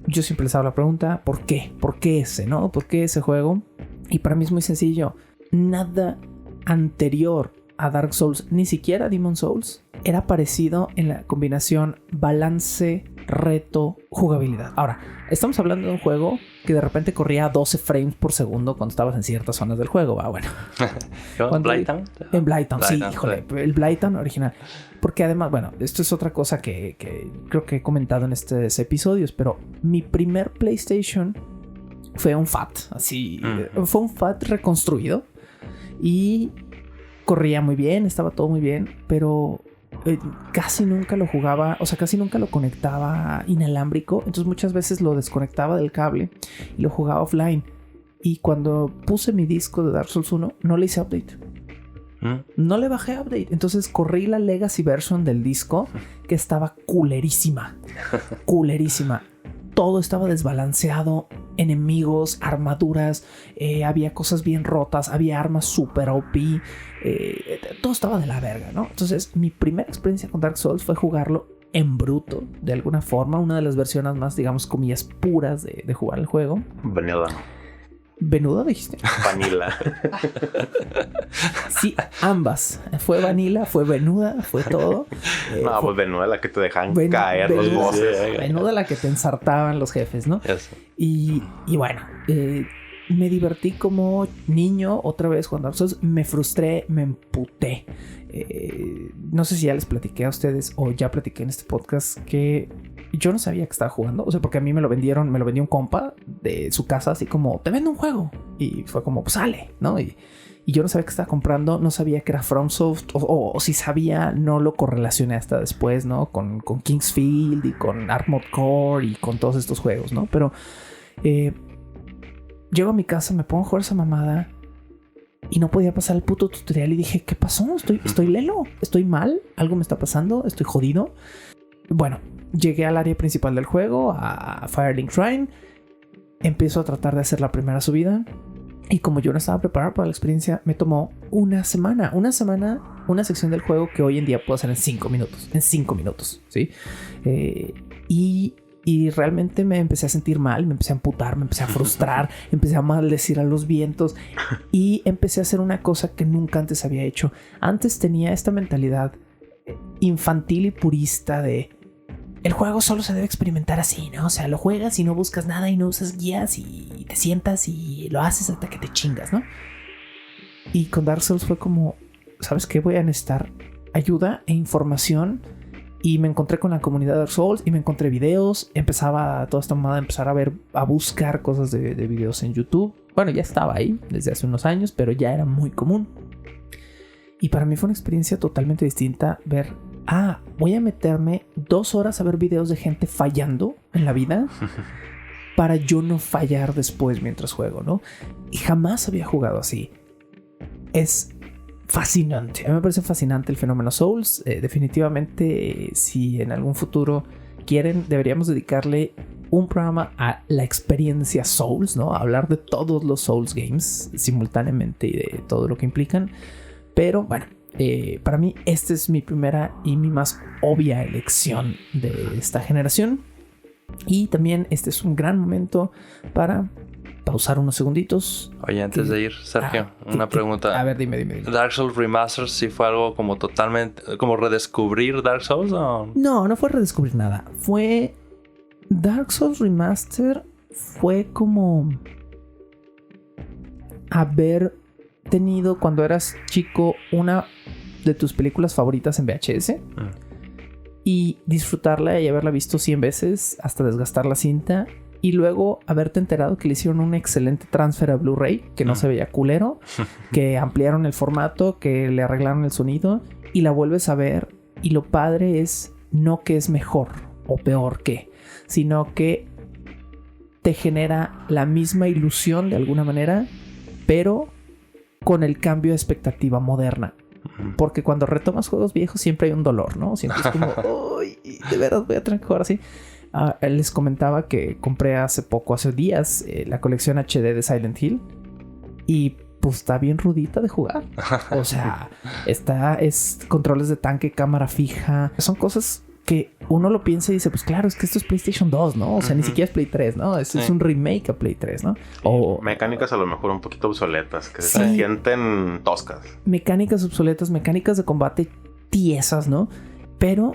yo siempre les hago la pregunta, ¿por qué? ¿Por qué ese, no? ¿Por qué ese juego? Y para mí es muy sencillo. Nada anterior a Dark Souls, ni siquiera Demon's Souls, era parecido en la combinación balance, reto, jugabilidad. Ahora, estamos hablando de un juego que de repente corría a 12 frames por segundo cuando estabas en ciertas zonas del juego. Bueno. ¿En Blighttown? En Blighttown, sí, híjole. El Blighttown original. Porque además, bueno, esto es otra cosa que creo que he comentado en estos episodios, pero mi primer PlayStation fue un FAT, así. Fue un FAT reconstruido y corría muy bien, estaba todo muy bien, pero casi nunca lo jugaba, o sea, casi nunca lo conectaba inalámbrico. Entonces muchas veces lo desconectaba del cable y lo jugaba offline. Y cuando puse mi disco de Dark Souls 1, no le hice update. No le bajé update. Entonces corrí la Legacy version del disco, que estaba culerísima. Culerísima. Todo estaba desbalanceado. Enemigos, armaduras, había cosas bien rotas, había armas super OP. Todo estaba de la verga, ¿no? Entonces mi primera experiencia con Dark Souls fue jugarlo en bruto, de alguna forma. Una de las versiones más, digamos, comillas, puras de jugar el juego. ¿Venuda dijiste? Vanilla. Sí, ambas. Fue vanilla, fue venuda, fue todo. No, pues venuda la que te dejan caer los bosses. Venuda la que te ensartaban los jefes, ¿no? Yes. Y bueno, me divertí como niño otra vez jugando Dark Souls. Me frustré, me emputé. No sé si ya les platiqué a ustedes o ya platiqué en este podcast que yo no sabía que estaba jugando. O sea, porque a mí me lo vendió un compa de su casa, así como, te vendo un juego. Y fue como, pues sale, ¿no? Y yo no sabía que estaba comprando, no sabía que era FromSoft, o si sabía, no lo correlacioné hasta después, ¿no? Con Kingsfield y con Armored Core y con todos estos juegos, ¿no? Pero llego a mi casa, me pongo a jugar esa mamada y no podía pasar el puto tutorial y dije, ¿qué pasó? Estoy lelo, estoy mal, algo me está pasando, estoy jodido. Bueno, llegué al área principal del juego, a Firelink Shrine, empiezo a tratar de hacer la primera subida y como yo no estaba preparado para la experiencia, me tomó una semana, una sección del juego que hoy en día puedo hacer en 5 minutos, ¿sí? Y realmente me empecé a sentir mal, me empecé a amputar, me empecé a frustrar, empecé a maldecir a los vientos y empecé a hacer una cosa que nunca antes había hecho. Antes tenía esta mentalidad infantil y purista de el juego solo se debe experimentar así, ¿no? O sea, lo juegas y no buscas nada y no usas guías y te sientas y lo haces hasta que te chingas, ¿no? Y con Dark Souls fue como, ¿sabes qué? Voy a necesitar ayuda e información. Y me encontré con la comunidad de Dark Souls y me encontré videos. Empezaba toda esta mamada a empezar a buscar cosas de videos en YouTube. Bueno, ya estaba ahí desde hace unos años, pero ya era muy común. Y para mí fue una experiencia totalmente distinta ver, voy a meterme 2 horas a ver videos de gente fallando en la vida para yo no fallar después mientras juego, ¿no? Y jamás había jugado así. Es fascinante. A mí me parece fascinante el fenómeno Souls. Definitivamente, si en algún futuro quieren, deberíamos dedicarle un programa a la experiencia Souls, ¿no? A hablar de todos los Souls games simultáneamente y de todo lo que implican. Pero bueno, para mí esta es mi primera y mi más obvia elección de esta generación. Y también este es un gran momento para pausar unos segunditos. Oye, antes de ir, Sergio, una pregunta. A ver, dime. ¿Dark Souls Remastered sí fue algo como totalmente, como redescubrir Dark Souls o...? No fue redescubrir nada. Fue... Dark Souls Remastered fue como haber tenido cuando eras chico una de tus películas favoritas en VHS y disfrutarla y haberla visto 100 veces hasta desgastar la cinta. Y luego haberte enterado que le hicieron un excelente transfer a Blu-ray, que no se veía culero, que ampliaron el formato, que le arreglaron el sonido y la vuelves a ver. Y lo padre es no que es mejor o peor que, sino que te genera la misma ilusión de alguna manera, pero con el cambio de expectativa moderna. Porque cuando retomas juegos viejos siempre hay un dolor, ¿no? Siempre es como, uy, de verdad voy a tener que jugar así. Les comentaba que compré hace días, la colección HD de Silent Hill. Y pues está bien rudita de jugar. O sea, es controles de tanque, cámara fija. Son cosas que uno lo piensa y dice, pues claro, es que esto es PlayStation 2, ¿no? O sea, ni siquiera es Play 3, ¿no? Es un remake a Play 3, ¿no? O mecánicas a lo mejor un poquito obsoletas, que se sienten toscas. Mecánicas obsoletas, mecánicas de combate tiesas, ¿no? Pero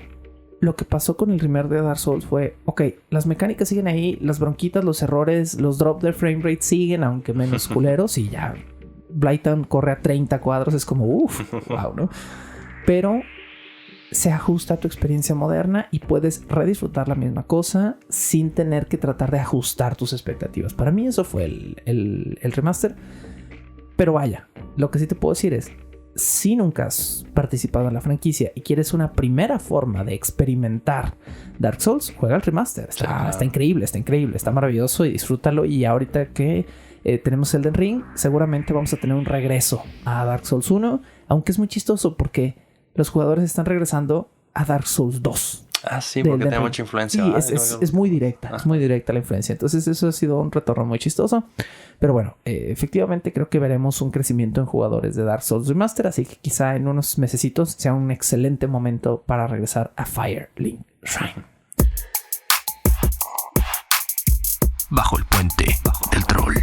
lo que pasó con el remake de Dark Souls fue, ok, las mecánicas siguen ahí, las bronquitas, los errores, los drop de frame rate siguen, aunque menos culeros, y ya Blighttown corre a 30 cuadros, es como, wow, ¿no? Pero se ajusta a tu experiencia moderna y puedes redisfrutar la misma cosa sin tener que tratar de ajustar tus expectativas. Para mí eso fue el remaster. Pero vaya, lo que sí te puedo decir es, si nunca has participado en la franquicia y quieres una primera forma de experimentar Dark Souls, juega el remaster. Está increíble, está maravilloso y disfrútalo. Y ahorita que tenemos Elden Ring, seguramente vamos a tener un regreso a Dark Souls 1, aunque es muy chistoso porque los jugadores están regresando a Dark Souls 2. Ah, sí, porque tiene mucha influencia. Sí, es muy directa. Es muy directa la influencia. Entonces eso ha sido un retorno muy chistoso. Pero bueno, efectivamente creo que veremos un crecimiento en jugadores de Dark Souls Remaster. Así que quizá en unos mesecitos sea un excelente momento para regresar a Firelink Shrine. Bajo el puente del troll.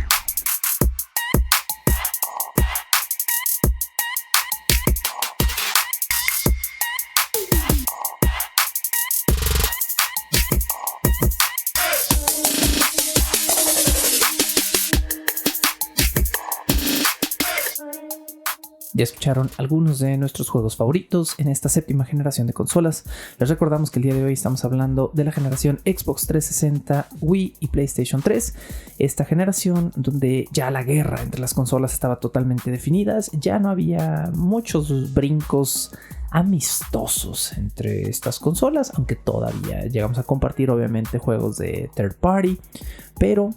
Ya escucharon algunos de nuestros juegos favoritos en esta 7ª generación de consolas. Les recordamos que el día de hoy estamos hablando de la generación Xbox 360, Wii y PlayStation 3. Esta generación donde ya la guerra entre las consolas estaba totalmente definida. Ya no había muchos brincos amistosos entre estas consolas, aunque todavía llegamos a compartir obviamente juegos de third party, pero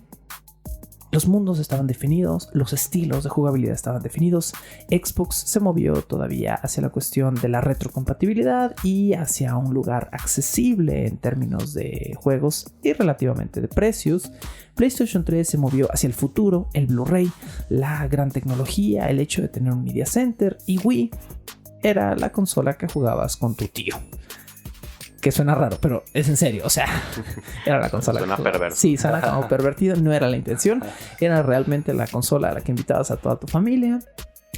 los mundos estaban definidos, los estilos de jugabilidad estaban definidos. Xbox se movió todavía hacia la cuestión de la retrocompatibilidad y hacia un lugar accesible en términos de juegos y relativamente de precios. PlayStation 3 se movió hacia el futuro, el Blu-ray, la gran tecnología, el hecho de tener un media center, y Wii era la consola que jugabas con tu tío. Que suena raro, pero es en serio. O sea, era la consola. Suena pervertido. Sí, suena como pervertido. No era la intención. Era realmente la consola a la que invitabas a toda tu familia.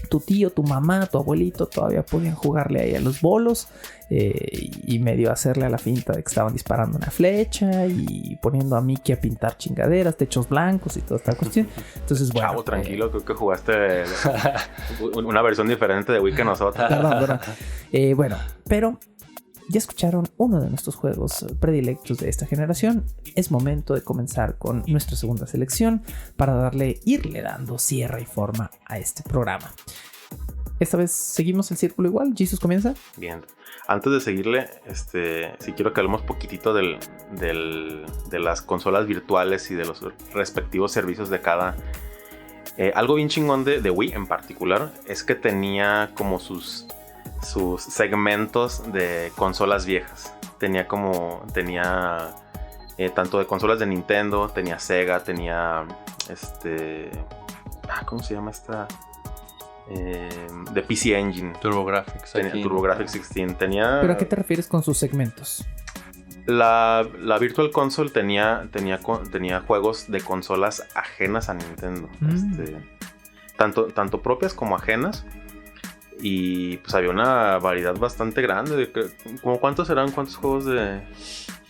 Tu tío, tu mamá, tu abuelito todavía podían jugarle ahí a los bolos. Y medio hacerle a la finta de que estaban disparando una flecha y poniendo a Mickey a pintar chingaderas, techos blancos y toda esta cuestión. Entonces, bueno. Chavo, tranquilo, creo que jugaste una versión diferente de Wii que nosotros. Perdón. Bueno, pero ya escucharon uno de nuestros juegos predilectos de esta generación. Es momento de comenzar con nuestra segunda selección para irle dando cierre y forma a este programa. Esta vez seguimos el círculo igual. Jesus comienza. Bien. Antes de seguirle, sí quiero que hablemos poquitito de las consolas virtuales y de los respectivos servicios de cada. Algo bien chingón de Wii en particular es que tenía como sus segmentos de consolas viejas. Tenía tanto de consolas de Nintendo, tenía Sega, tenía ¿cómo se llama esta? De PC Engine. TurboGrafx. TurboGrafx 16. Tenía. ¿Pero a qué te refieres con sus segmentos? La Virtual Console tenía juegos de consolas ajenas a Nintendo. Tanto propias como ajenas. Y pues había una variedad bastante grande. ¿Cómo cuántos serán? ¿Cuántos juegos de...?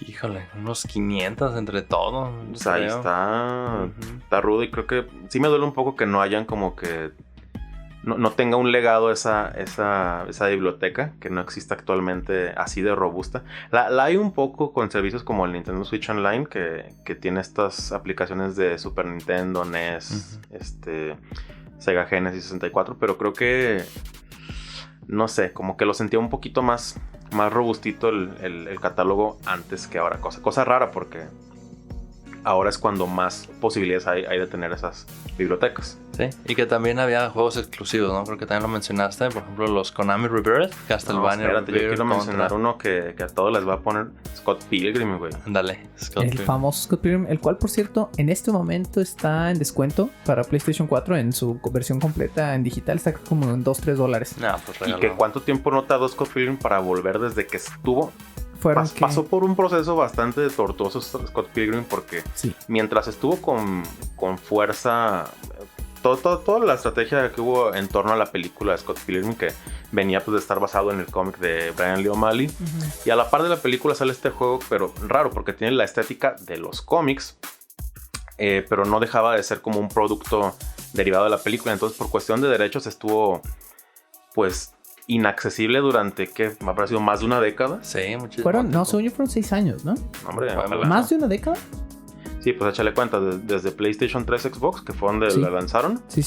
Híjole, unos 500 entre todos. O sea, ahí está rudo. Y creo que sí me duele un poco que no hayan como que... No tenga un legado esa biblioteca, que no existe actualmente así de robusta. La hay un poco con servicios como el Nintendo Switch Online, que tiene estas aplicaciones de Super Nintendo, NES, Sega Genesis 64, pero creo que... No sé, como que lo sentía un poquito más robustito el catálogo antes que ahora. Cosa rara porque ahora es cuando más posibilidades hay de tener esas bibliotecas. Sí, y que también había juegos exclusivos, ¿no? Creo que también lo mencionaste. Por ejemplo, los Konami Rebirth, Castlevania Rebirth. Yo quiero mencionar uno que a todos les va a poner Scott Pilgrim, güey. Dale, El famoso Scott Pilgrim, el cual, por cierto, en este momento está en descuento para PlayStation 4 en su versión completa en digital. Está como en $2-3. No, pues ¿Y que cuánto tiempo no tardó Scott Pilgrim para volver desde que estuvo? Pasó por un proceso bastante tortuoso Scott Pilgrim porque mientras estuvo con fuerza, toda la estrategia que hubo en torno a la película de Scott Pilgrim, que venía pues de estar basado en el cómic de Brian Lee O'Malley, y a la par de la película sale este juego, pero raro porque tiene la estética de los cómics, pero no dejaba de ser como un producto derivado de la película. Entonces, por cuestión de derechos estuvo pues inaccesible durante, ¿qué? ¿Me ha parecido más de una década? Sí, muchísimo. Según yo fueron 6 años, ¿no? Hombre, ¿más de una década? Sí, pues échale cuenta, desde PlayStation 3, Xbox, que fue donde la lanzaron, Sí.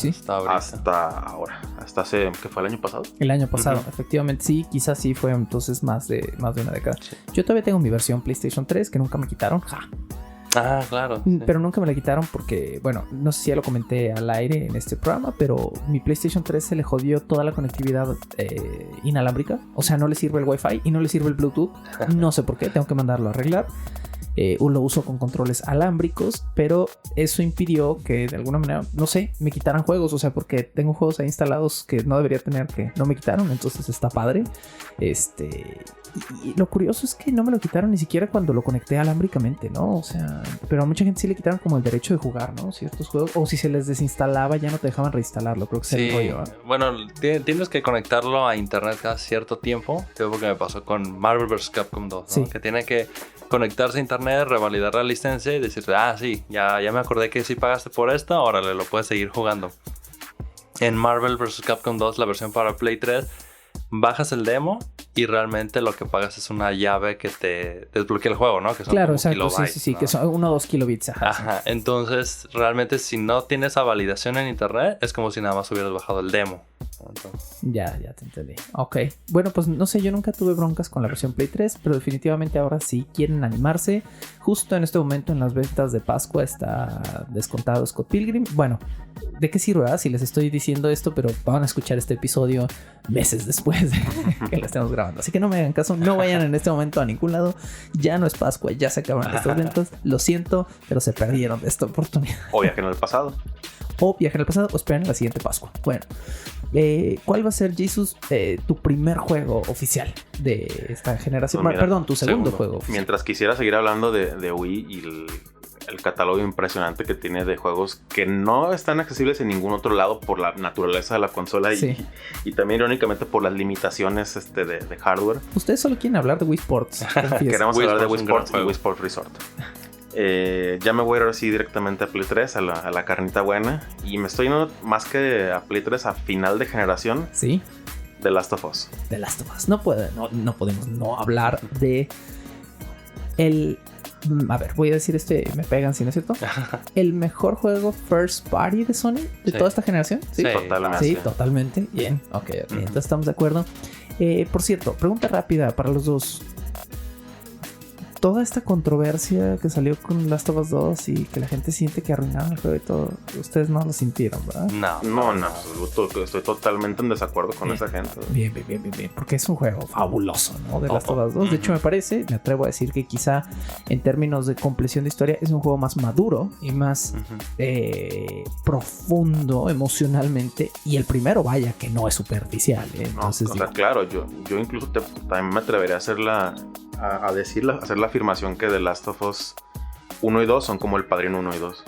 hasta ahora, hasta hace, ¿qué fue el año pasado? El año pasado, efectivamente, sí, quizás sí fue entonces más de una década. Sí. Yo todavía tengo mi versión PlayStation 3 que nunca me quitaron, Ah, claro. Sí. pero nunca me la quitaron porque, bueno, no sé si ya lo comenté al aire en este programa, pero mi PlayStation 3 se le jodió toda la conectividad inalámbrica, o sea, no le sirve el Wi-Fi y no le sirve el Bluetooth, no sé por qué, tengo que mandarlo a arreglar. Lo uso con controles alámbricos, pero eso impidió que de alguna manera, no sé, me quitaran juegos, o sea, porque tengo juegos ahí instalados que no debería tener, que no me quitaron, entonces está padre. Y lo curioso es que no me lo quitaron ni siquiera cuando lo conecté alámbricamente, ¿no? O sea, pero a mucha gente sí le quitaron como el derecho de jugar, ¿no? Ciertos juegos, o si se les desinstalaba ya no te dejaban reinstalarlo, creo que es el rollo, ¿eh? Bueno, tienes que conectarlo a internet cada cierto tiempo, porque me pasó con Marvel vs. Capcom 2, ¿no? Sí. Que tiene que conectarse a internet, revalidar la licencia y decirte, sí, ya me acordé que sí pagaste por esta, órale, lo puedes seguir jugando. En Marvel vs. Capcom 2, la versión para Play 3, bajas el demo y realmente lo que pagas es una llave que te desbloquea el juego, ¿no? Que son claro, como exacto, kilobytes, sí, ¿no? que son 1 o 2 kilobits. Ajá, entonces realmente si no tienes esa validación en internet, es como si nada más hubieras bajado el demo. Entonces, Ya te entendí. Ok. Bueno, pues no sé, yo nunca tuve broncas con la versión Play 3, pero definitivamente ahora sí quieren animarse. Justo en este momento en las ventas de Pascua está descontado Scott Pilgrim. Bueno, ¿de qué sirve si les estoy diciendo esto? Pero van a escuchar este episodio meses después de que lo estemos grabando. Así que no me hagan caso, no vayan en este momento a ningún lado. Ya no es Pascua, ya se acaban estas ventas. Lo siento, pero se perdieron de esta oportunidad. O viajen al pasado. O viajen al pasado o esperen la siguiente Pascua. Bueno, ¿cuál va a ser, Jesus, tu primer juego oficial de esta generación? Pues mira, Perdón, tu segundo juego oficial. Mientras quisiera seguir hablando de Wii y el catálogo impresionante que tiene de juegos que no están accesibles en ningún otro lado por la naturaleza de la consola y también irónicamente por las limitaciones de hardware. Ustedes solo quieren hablar de Wii Sports. Queremos Wii hablar de Sports Wii es un gran Sports y juego. Wii Sports Resort. Ya me voy a ir así directamente a Play 3, a la carnita buena. Y me estoy yendo más que a Play 3 a final de generación. Sí, The Last of Us. The Last of Us. No podemos no hablar de el... A ver, voy a decir me pegan si no es cierto. El mejor juego first party de Sony de toda esta generación. Sí, Totalmente. Sí, totalmente. Bien, ok. Entonces estamos de acuerdo. Por cierto, pregunta rápida para los dos. Toda esta controversia que salió con Last of Us 2 y que la gente siente que arruinaron el juego y todo, ustedes no lo sintieron, ¿verdad? No, en absoluto. Estoy totalmente en desacuerdo con esa gente. Bien. Porque es un juego fabuloso, ¿no? De Last of Us 2. De hecho, me atrevo a decir que quizá en términos de compleción de historia es un juego más maduro y más profundo emocionalmente. Y el primero, vaya, que no es superficial, ¿eh? Entonces, Claro, yo incluso también me atrevería a hacer hacer la afirmación que The Last of Us 1 y 2 son como el Padrino 1 y 2.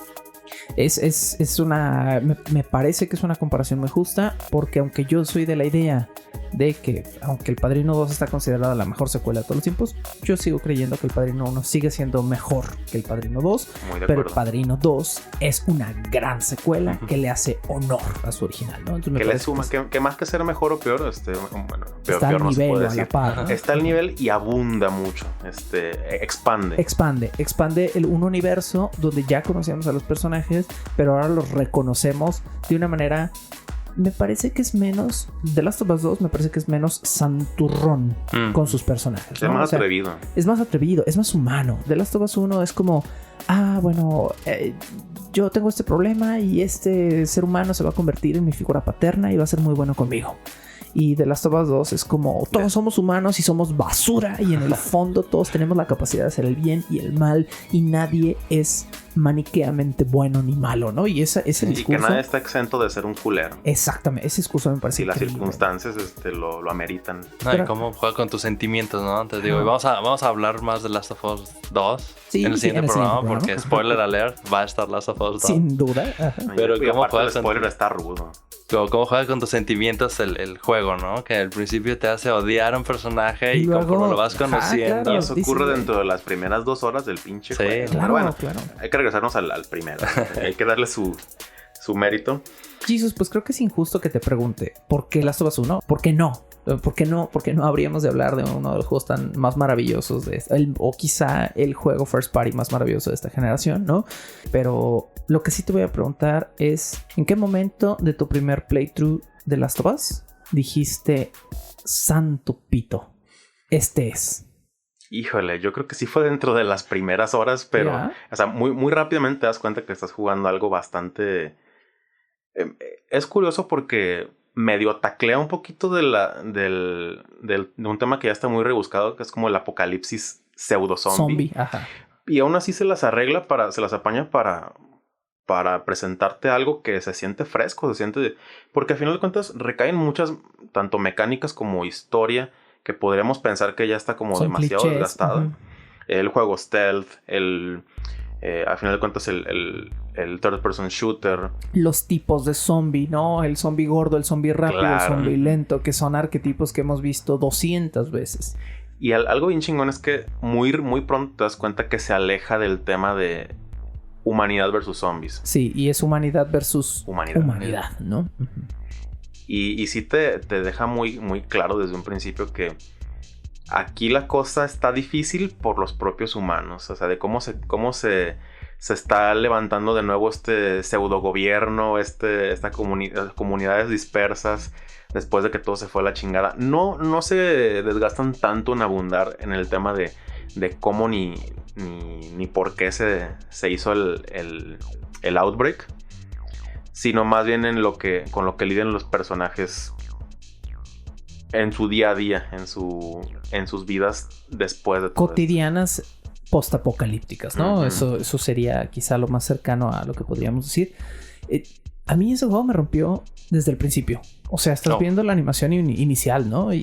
Es una... Me parece que es una comparación muy justa, porque aunque yo soy de la idea de que, aunque El Padrino 2 está considerada la mejor secuela de todos los tiempos, yo sigo creyendo que El Padrino 1 sigue siendo mejor que El Padrino 2, Muy de pero acuerdo. El Padrino 2 es una gran secuela que le hace honor a su original, ¿no? Entonces me Que le parece suma, que más que ser mejor o peor, bueno, está al peor no se nivel, puede a la decir. par, ¿no? Está al nivel y abunda mucho. Expande. Expande un universo donde ya conocíamos a los personajes, pero ahora los reconocemos de una manera... Me parece que es menos... The Last of Us 2 me parece que es menos santurrón con sus personajes, Es ¿no? más O sea, atrevido. es más atrevido, es más humano. The Last of Us 1 es como... yo tengo este problema y este ser humano se va a convertir en mi figura paterna y va a ser muy bueno conmigo. Y The Last of Us 2 es como todos somos humanos y somos basura, y en el fondo todos tenemos la capacidad de hacer el bien y el mal, y nadie es maniqueamente bueno ni malo, ¿no? Y ese discurso... Y que nadie está exento de ser un culero. Exactamente, ese discurso me parece Si las increíble. circunstancias lo ameritan. y cómo juega con tus sentimientos, ¿no? Te digo, vamos a hablar más de Last of Us 2 Sí, en el siguiente programa, programa. porque spoiler alert, va a estar Last of Us 2. Sin duda. Ajá. Pero Y ¿cómo aparte juegas el con- spoiler está rudo. Cómo juega con tus sentimientos el juego, ¿no? Que al principio te hace odiar a un personaje y luego- conforme lo vas Ajá, conociendo... claro. Y eso dice, ocurre güey. dentro de las primeras 2 horas del pinche Sí, juego. Claro, Pero bueno, claro. hay que regresarnos al primero. Hay que darle su mérito. Jesus, pues creo que es injusto que te pregunte ¿por qué Last of Us 1? ¿Por qué no? ¿Por qué no habríamos de hablar de uno de los juegos más maravillosos o quizá el juego first party más maravilloso de esta generación, ¿no? Pero lo que sí te voy a preguntar es, ¿en qué momento de tu primer playthrough de Last of Us dijiste, santo pito, este es? Híjole, yo creo que sí fue dentro de las primeras horas, pero o sea, muy, muy rápidamente te das cuenta que estás jugando algo bastante... es curioso porque medio taclea un poquito de un tema que ya está muy rebuscado, que es como el apocalipsis pseudo-zombie. Ajá. Y aún así se las apaña para presentarte algo que se siente fresco, porque al final de cuentas recaen muchas, tanto mecánicas como historia, que podríamos pensar que ya está como son demasiado clichés, desgastada. uh-huh. El juego stealth, al final de cuentas el third person shooter. Los tipos de zombie, ¿no? El zombie gordo, el zombie rápido, claro. El zombie lento, que son arquetipos que hemos visto 200 veces. Y algo bien chingón es que muy, muy pronto te das cuenta que se aleja del tema de humanidad versus zombies. Sí, y es humanidad versus humanidad, ¿no? Uh-huh. Y sí te deja muy, muy claro desde un principio que aquí la cosa está difícil por los propios humanos. O sea, de cómo se está levantando de nuevo este pseudo gobierno, comunidades dispersas después de que todo se fue a la chingada. No se desgastan tanto en abundar en el tema de cómo ni por qué se hizo el outbreak, sino más bien con lo que lidian los personajes en su día a día, en sus vidas después de todo cotidianas esto. Postapocalípticas, ¿no? Uh-huh. Eso sería quizá lo más cercano a lo que podríamos decir. A mí ese juego me rompió desde el principio. O sea, estás viendo la animación inicial, ¿no?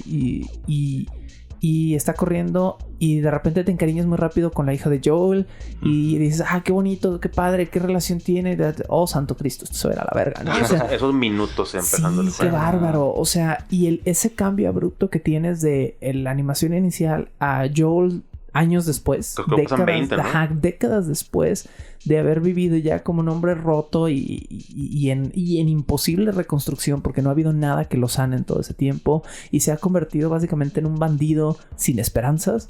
Y está corriendo y de repente te encariñas muy rápido con la hija de Joel y dices, qué bonito, qué padre, qué relación tiene. Oh, santo Cristo, esto era la verga, ¿no? O sea, esos minutos empezando el juego. Qué bárbaro. O sea, y ese cambio abrupto que tienes de la animación inicial a Joel años después, décadas después de haber vivido ya como un hombre roto y en imposible reconstrucción, porque no ha habido nada que lo sane en todo ese tiempo y se ha convertido básicamente en un bandido sin esperanzas.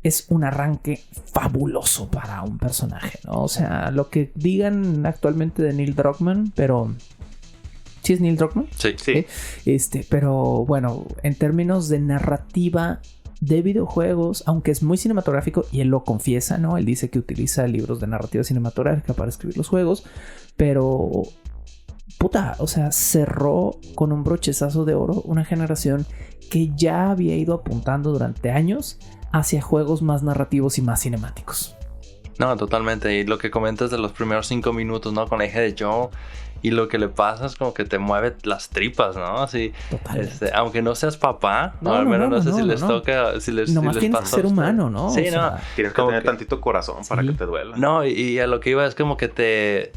Es un arranque fabuloso para un personaje, ¿no? O sea, lo que digan actualmente de Neil Druckmann, pero... ¿Sí es Neil Druckmann? Sí. Pero bueno, en términos de narrativa de videojuegos, aunque es muy cinematográfico, y él lo confiesa, ¿no? Él dice que utiliza libros de narrativa cinematográfica para escribir los juegos, pero o sea, cerró con un brochezazo de oro una generación que ya había ido apuntando durante años hacia juegos más narrativos y más cinemáticos. No, totalmente. Y lo que comentas de los primeros 5 minutos, ¿no? Con la hija de Joe. Y lo que le pasa es como que te mueve las tripas, ¿no? Así, aunque no seas papá, al menos no sé si les toca, si les nomás tienes que ser humano, ¿no? Sí, tienes que tener tantito corazón para que te duela. No, y a lo que iba es como que te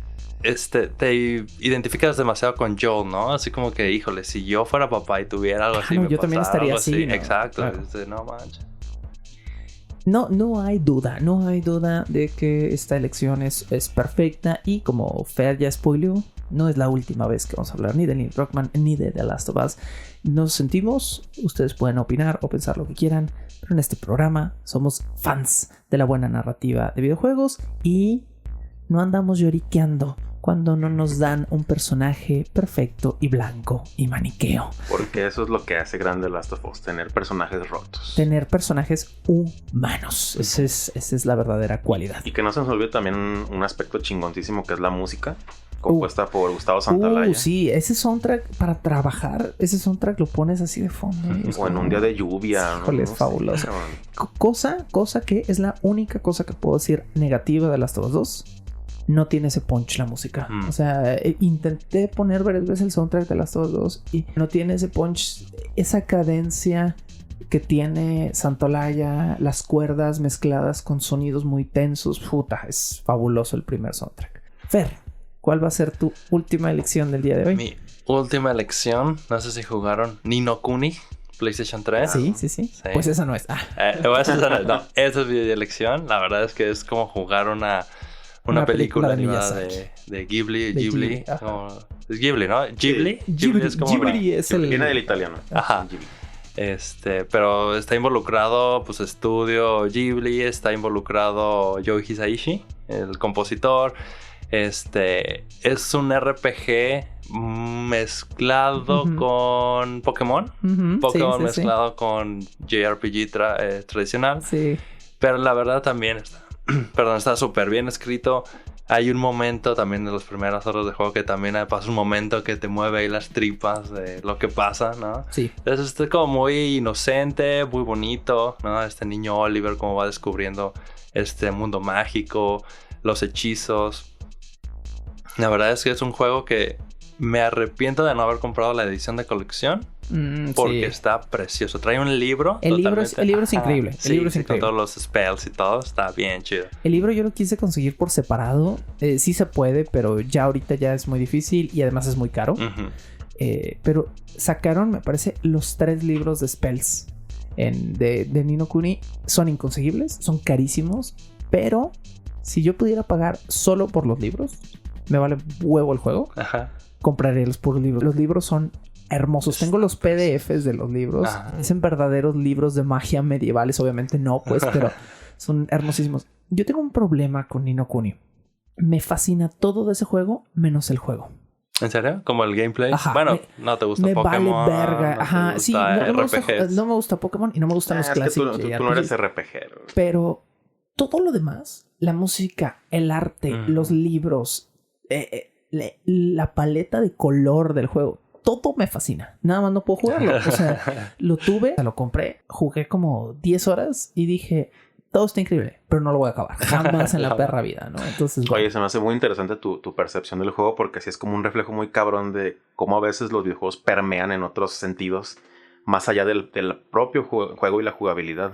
identificas demasiado con Joel, ¿no? Así como que, híjole, si yo fuera papá y tuviera algo así, yo también estaría así, ¿no? Exacto, claro. No manches. No hay duda de que esta elección es perfecta, y como Fer ya spoileó, no es la última vez que vamos a hablar ni de Neil Druckmann ni de The Last of Us. Nos sentimos, ustedes pueden opinar o pensar lo que quieran, pero en este programa somos fans de la buena narrativa de videojuegos y no andamos lloriqueando cuando no nos dan un personaje perfecto y blanco y maniqueo. Porque eso es lo que hace grande Last of Us, tener personajes rotos. Tener personajes humanos. Esa es la verdadera cualidad. Y que no se nos olvide también un aspecto chingoncísimo que es la música, compuesta por Gustavo Santaolalla. Sí, ese soundtrack para trabajar, ese soundtrack lo pones así de fondo. O en un día de lluvia. Híjole, es fabuloso. Cosa que es la única cosa que puedo decir negativa de Last of Us 2. No tiene ese punch la música. O sea, intenté poner varias veces el soundtrack de Last of Us 2 y no tiene ese punch, esa cadencia que tiene Santaolalla, las cuerdas mezcladas con sonidos muy tensos. Es fabuloso el primer soundtrack. Fer, ¿cuál va a ser tu última elección del día de hoy? Mi última elección, no sé si jugaron Ni no Kuni, PlayStation 3. Sí. Pues esa no es. No, esa es mi elección. La verdad es que es como jugar una película animada de Ghibli. No. Es Ghibli, ¿no? Ghibli es como Ghibli es el... Viene del italiano. Ajá. Pero está involucrado, pues, Estudio Ghibli, está involucrado Joe Hisaishi, el compositor. Es un RPG mezclado con Pokémon. Pokémon mezclado con JRPG tradicional. Sí. Pero la verdad también está súper bien escrito. Hay un momento también de las primeras horas de juego que también pasa un momento que te mueve ahí las tripas de lo que pasa, ¿no? Sí. Entonces es como muy inocente, muy bonito, ¿no? Este niño Oliver cómo va descubriendo este mundo mágico, los hechizos. La verdad es que es un juego que me arrepiento de no haber comprado la edición de colección. Porque está precioso. Trae un libro. El libro es increíble. El libro es increíble. Con todos los spells y todo. Está bien chido. El libro yo lo quise conseguir por separado. Sí se puede, pero ya ahorita ya es muy difícil y además es muy caro. Pero sacaron, me parece, los 3 libros de spells de Ni no Kuni. Son inconseguibles, son carísimos. Pero si yo pudiera pagar solo por los libros, me vale huevo el juego. Compraría los puros libros. Los libros son hermosos. Tengo los PDFs de los libros. Dicen verdaderos libros de magia medievales. Obviamente no, pues, pero son hermosísimos. Yo tengo un problema con Ni no Kuni. Me fascina todo de ese juego, menos el juego. ¿En serio? ¿Como el gameplay? Bueno, no te gusta Pokémon. Me vale verga. No sí, no me gusta Pokémon y no me gustan los clásicos. Tú no eres RPGero. Pero todo lo demás, la música, el arte, los libros, la paleta de color del juego, todo me fascina. Nada más no puedo jugarlo. O sea, lo tuve, lo compré, jugué como 10 horas y dije, todo está increíble, pero no lo voy a acabar. Jamás en la perra vida, ¿no? Entonces, Oye, se me hace muy interesante tu percepción del juego porque sí es como un reflejo muy cabrón de cómo a veces los videojuegos permean en otros sentidos más allá del propio juego y la jugabilidad.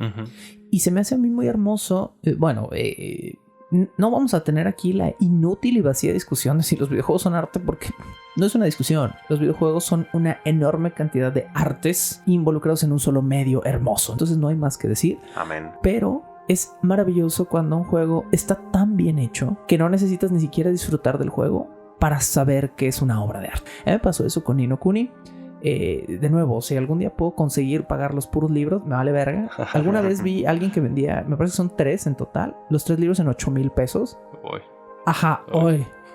Y se me hace a mí muy hermoso. No vamos a tener aquí la inútil y vacía discusión de si los videojuegos son arte, porque no es una discusión. Los videojuegos son una enorme cantidad de artes involucrados en un solo medio hermoso. Entonces no hay más que decir. Amén. Pero es maravilloso cuando un juego está tan bien hecho que no necesitas ni siquiera disfrutar del juego para saber que es una obra de arte. A mí me pasó eso con Ni no Kuni. De nuevo, si algún día puedo conseguir pagar los puros libros, me vale verga. Alguna vez vi a alguien que vendía, me parece que son 3 en total, los 3 libros en 8,000 pesos.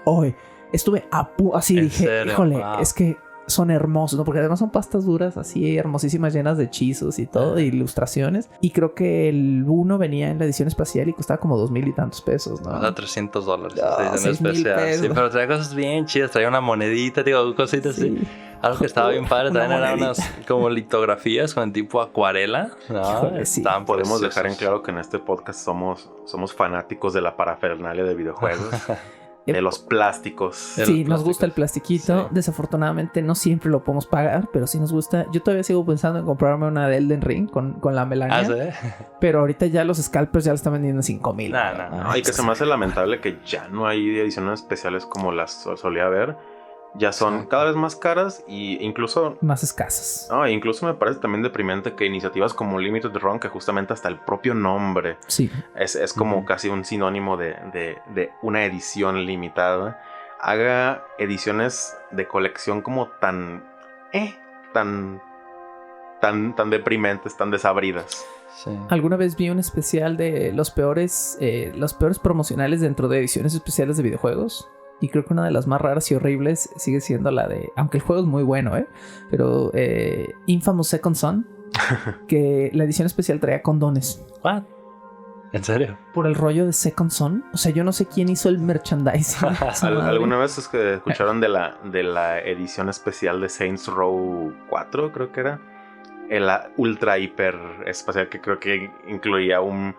Hoy. Estuve así, dije, serio? Híjole, es que son hermosos, ¿no? Porque además son pastas duras así hermosísimas, llenas de hechizos y todo, de ilustraciones. Y creo que el 1 venía en la edición especial y costaba como 2,000 y tantos pesos, ¿no? O sea, $300. No, edición especial. Sí, pero traía cosas bien chidas. Traía una monedita, digo, cositas así. Algo que estaba bien padre. También eran unas como litografías con tipo acuarela, ¿no? Sí. Podemos dejar en claro que en este podcast somos fanáticos de la parafernalia de videojuegos. De los plásticos. Sí, nos gusta el plastiquito. Sí. Desafortunadamente no siempre lo podemos pagar, pero sí nos gusta. Yo todavía sigo pensando en comprarme una de Elden Ring con la Melania. ¿Sí? Pero ahorita ya los scalpers ya la están vendiendo en 5,000. Y que se me hace lamentable que ya no hay ediciones especiales como las solía haber. Ya son cada vez más caras e incluso más escasas. Incluso me parece también deprimente que iniciativas como Limited Run, que justamente hasta el propio nombre es como casi un sinónimo de una edición limitada, haga ediciones de colección como tan deprimentes, tan desabridas. Sí. Alguna vez vi un especial de los peores promocionales dentro de ediciones especiales de videojuegos. Y creo que una de las más raras y horribles sigue siendo la de... Aunque el juego es muy bueno, pero Infamous Second Son. Que la edición especial traía condones. ¿What? ¿En serio? Por el rollo de Second Son. O sea, yo no sé quién hizo el merchandising. ¿Alguna vez es que escucharon de la edición especial de Saints Row 4? Creo que era. La ultra hiper espacial que creo que incluía un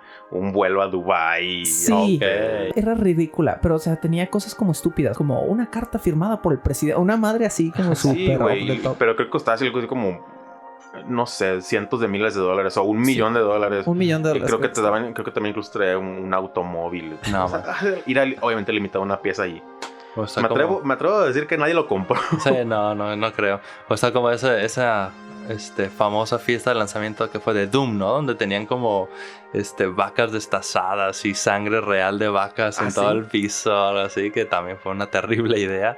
vuelo a Dubái. Sí, era ridícula, pero o sea, tenía cosas como estúpidas, como una carta firmada por el presidente, una madre así como súper pero creo que costaba así como, no sé, cientos de miles de dólares o $1 millón de dólares. $1 millón de dólares. Creo que también incluso traía un automóvil. No, ir obviamente limitado a una pieza allí. Me atrevo a decir que nadie lo compró. Sí, no creo. O sea, como esa famosa fiesta de lanzamiento que fue de Doom, ¿no? Donde tenían como vacas destazadas y sangre real de vacas en todo el piso, algo así, que también fue una terrible idea.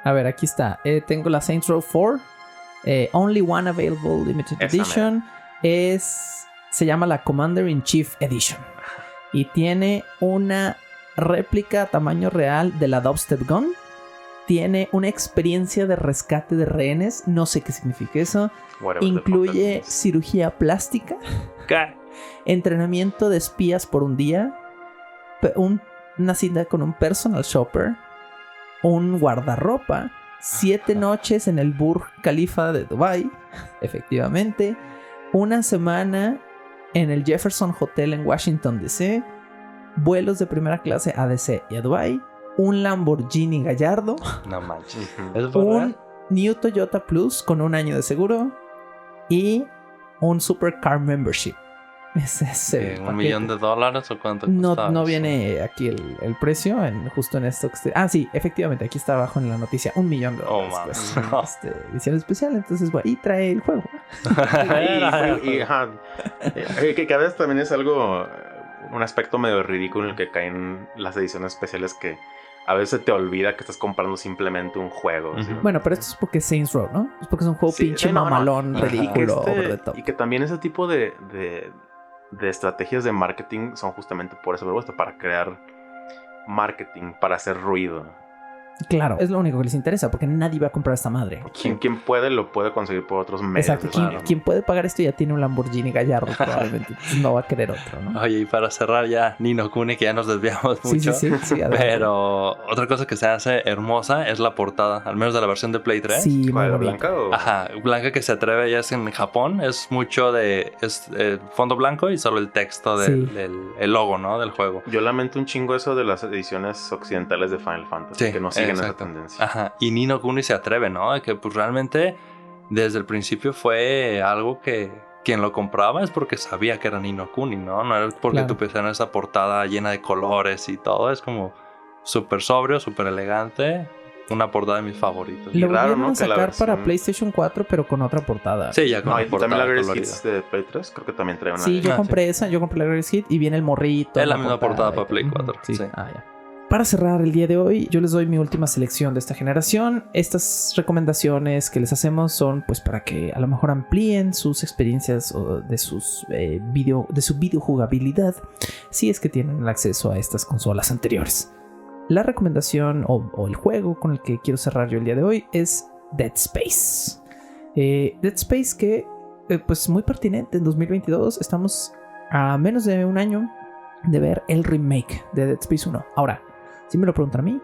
A ver, aquí está. Tengo la Saints Row 4. Only One Available Limited Esa Edition. Se llama la Commander in Chief Edition. Y tiene una réplica a tamaño real de la Dubstep Gun. Tiene una experiencia de rescate de rehenes. No sé qué significa eso. Incluye cirugía plástica. ¿Qué? Entrenamiento de espías por un día. Una cita con un personal shopper. Un guardarropa. 7 noches en el Burj Khalifa de Dubai. Efectivamente. Una semana en el Jefferson Hotel en Washington DC. Vuelos de primera clase a DC y a Dubai. Un Lamborghini Gallardo. No manches. Un New Toyota Plus con 1 año de seguro. Y un Supercar Membership. Ese es el ¿$1 millón o cuánto costaba? No viene aquí el precio justo en esto. Sí, efectivamente, aquí está abajo en la noticia. $1 millón. Mames. Pues, edición especial. Entonces, bueno, y trae el juego. Que a veces también es algo, un aspecto medio ridículo en el que caen las ediciones especiales, que a veces te olvida que estás comprando simplemente un juego. ¿Sí? Bueno, pero esto es porque es Saints Row, ¿no? Es porque es un juego pinche mamalón, ridículo, over the top. Y que también ese tipo de estrategias de marketing son justamente por eso, para crear marketing, para hacer ruido. Claro, es lo único que les interesa, porque nadie va a comprar esta madre. Quien puede, lo puede conseguir por otros medios. Exacto, quien puede pagar esto ya tiene un Lamborghini Gallardo, probablemente. No va a querer otro, ¿no? Oye, y para cerrar ya, Ni no Kuni, que ya nos desviamos mucho. Sí, pero otra cosa que se hace hermosa es la portada, al menos de la versión de Play 3. Sí, muy ¿Blanca o...? Ajá, blanca, que se atreve, ya es en Japón, es mucho de fondo blanco y solo el texto el logo, ¿no? Del juego. Yo lamento un chingo eso de las ediciones occidentales de Final Fantasy, que no siguen esa tendencia. Ajá, y Ni no Kuni se atreve, ¿no? Que pues realmente desde el principio fue algo que quien lo compraba es porque sabía que era Ni no Kuni, ¿no? No era porque tú pusieras esa portada llena de colores y todo, es como súper sobrio, súper elegante. Una portada de mis favoritos. Lo volvieron a sacar para PlayStation 4, pero con otra portada. Sí, ya con la portada también la Greatest Hits de Play 3, creo que también trae una. Sí, yo compré esa, yo compré la Greatest Hit y viene el morrito. Es la misma portada para Play 4. Sí. Ya. Para cerrar el día de hoy, yo les doy mi última selección de esta generación. Estas recomendaciones que les hacemos son pues para que a lo mejor amplíen sus experiencias de su videojugabilidad, si es que tienen el acceso a estas consolas anteriores. La recomendación o el juego con el que quiero cerrar yo el día de hoy es Dead Space. Dead Space que pues muy pertinente en 2022. Estamos a menos de un año de ver el remake de Dead Space 1. Ahora, si me lo preguntan a mí,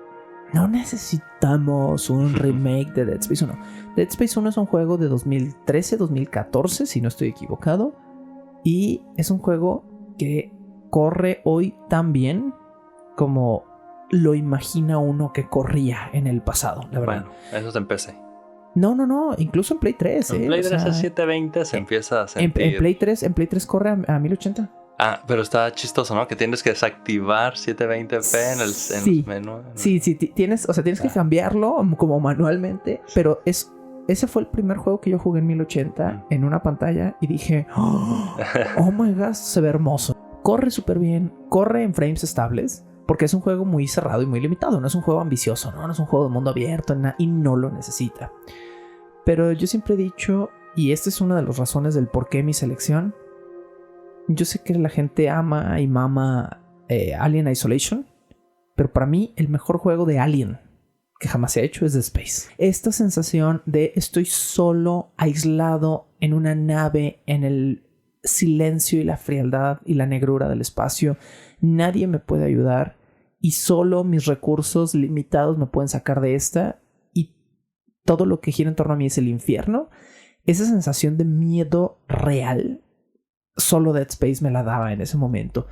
no necesitamos un remake de Dead Space 1. Dead Space 1 es un juego de 2013-2014, si no estoy equivocado. Y es un juego que corre hoy tan bien como lo imagina uno que corría en el pasado, la verdad. Bueno, eso es en PC. No, incluso en Play 3. En Play 3 a 720 se empieza a sentir. En Play 3 corre a 1080. Ah, pero está chistoso, ¿no? Que tienes que desactivar 720p en el menú. ¿No? Sí, tienes que cambiarlo como manualmente, pero ese fue el primer juego que yo jugué en 1080 en una pantalla y dije, oh my god, se ve hermoso. Corre súper bien, corre en frames estables, porque es un juego muy cerrado y muy limitado, no es un juego ambicioso, no es un juego de mundo abierto y no lo necesita. Pero yo siempre he dicho, y esta es una de las razones del por qué mi selección, yo sé que la gente ama y mama Alien Isolation, pero para mí el mejor juego de Alien que jamás se ha hecho es Dead Space. Esta sensación de estoy solo, aislado en una nave, en el silencio y la frialdad y la negrura del espacio, nadie me puede ayudar y solo mis recursos limitados me pueden sacar de esta y todo lo que gira en torno a mí es el infierno. Esa sensación de miedo real solo Dead Space me la daba en ese momento.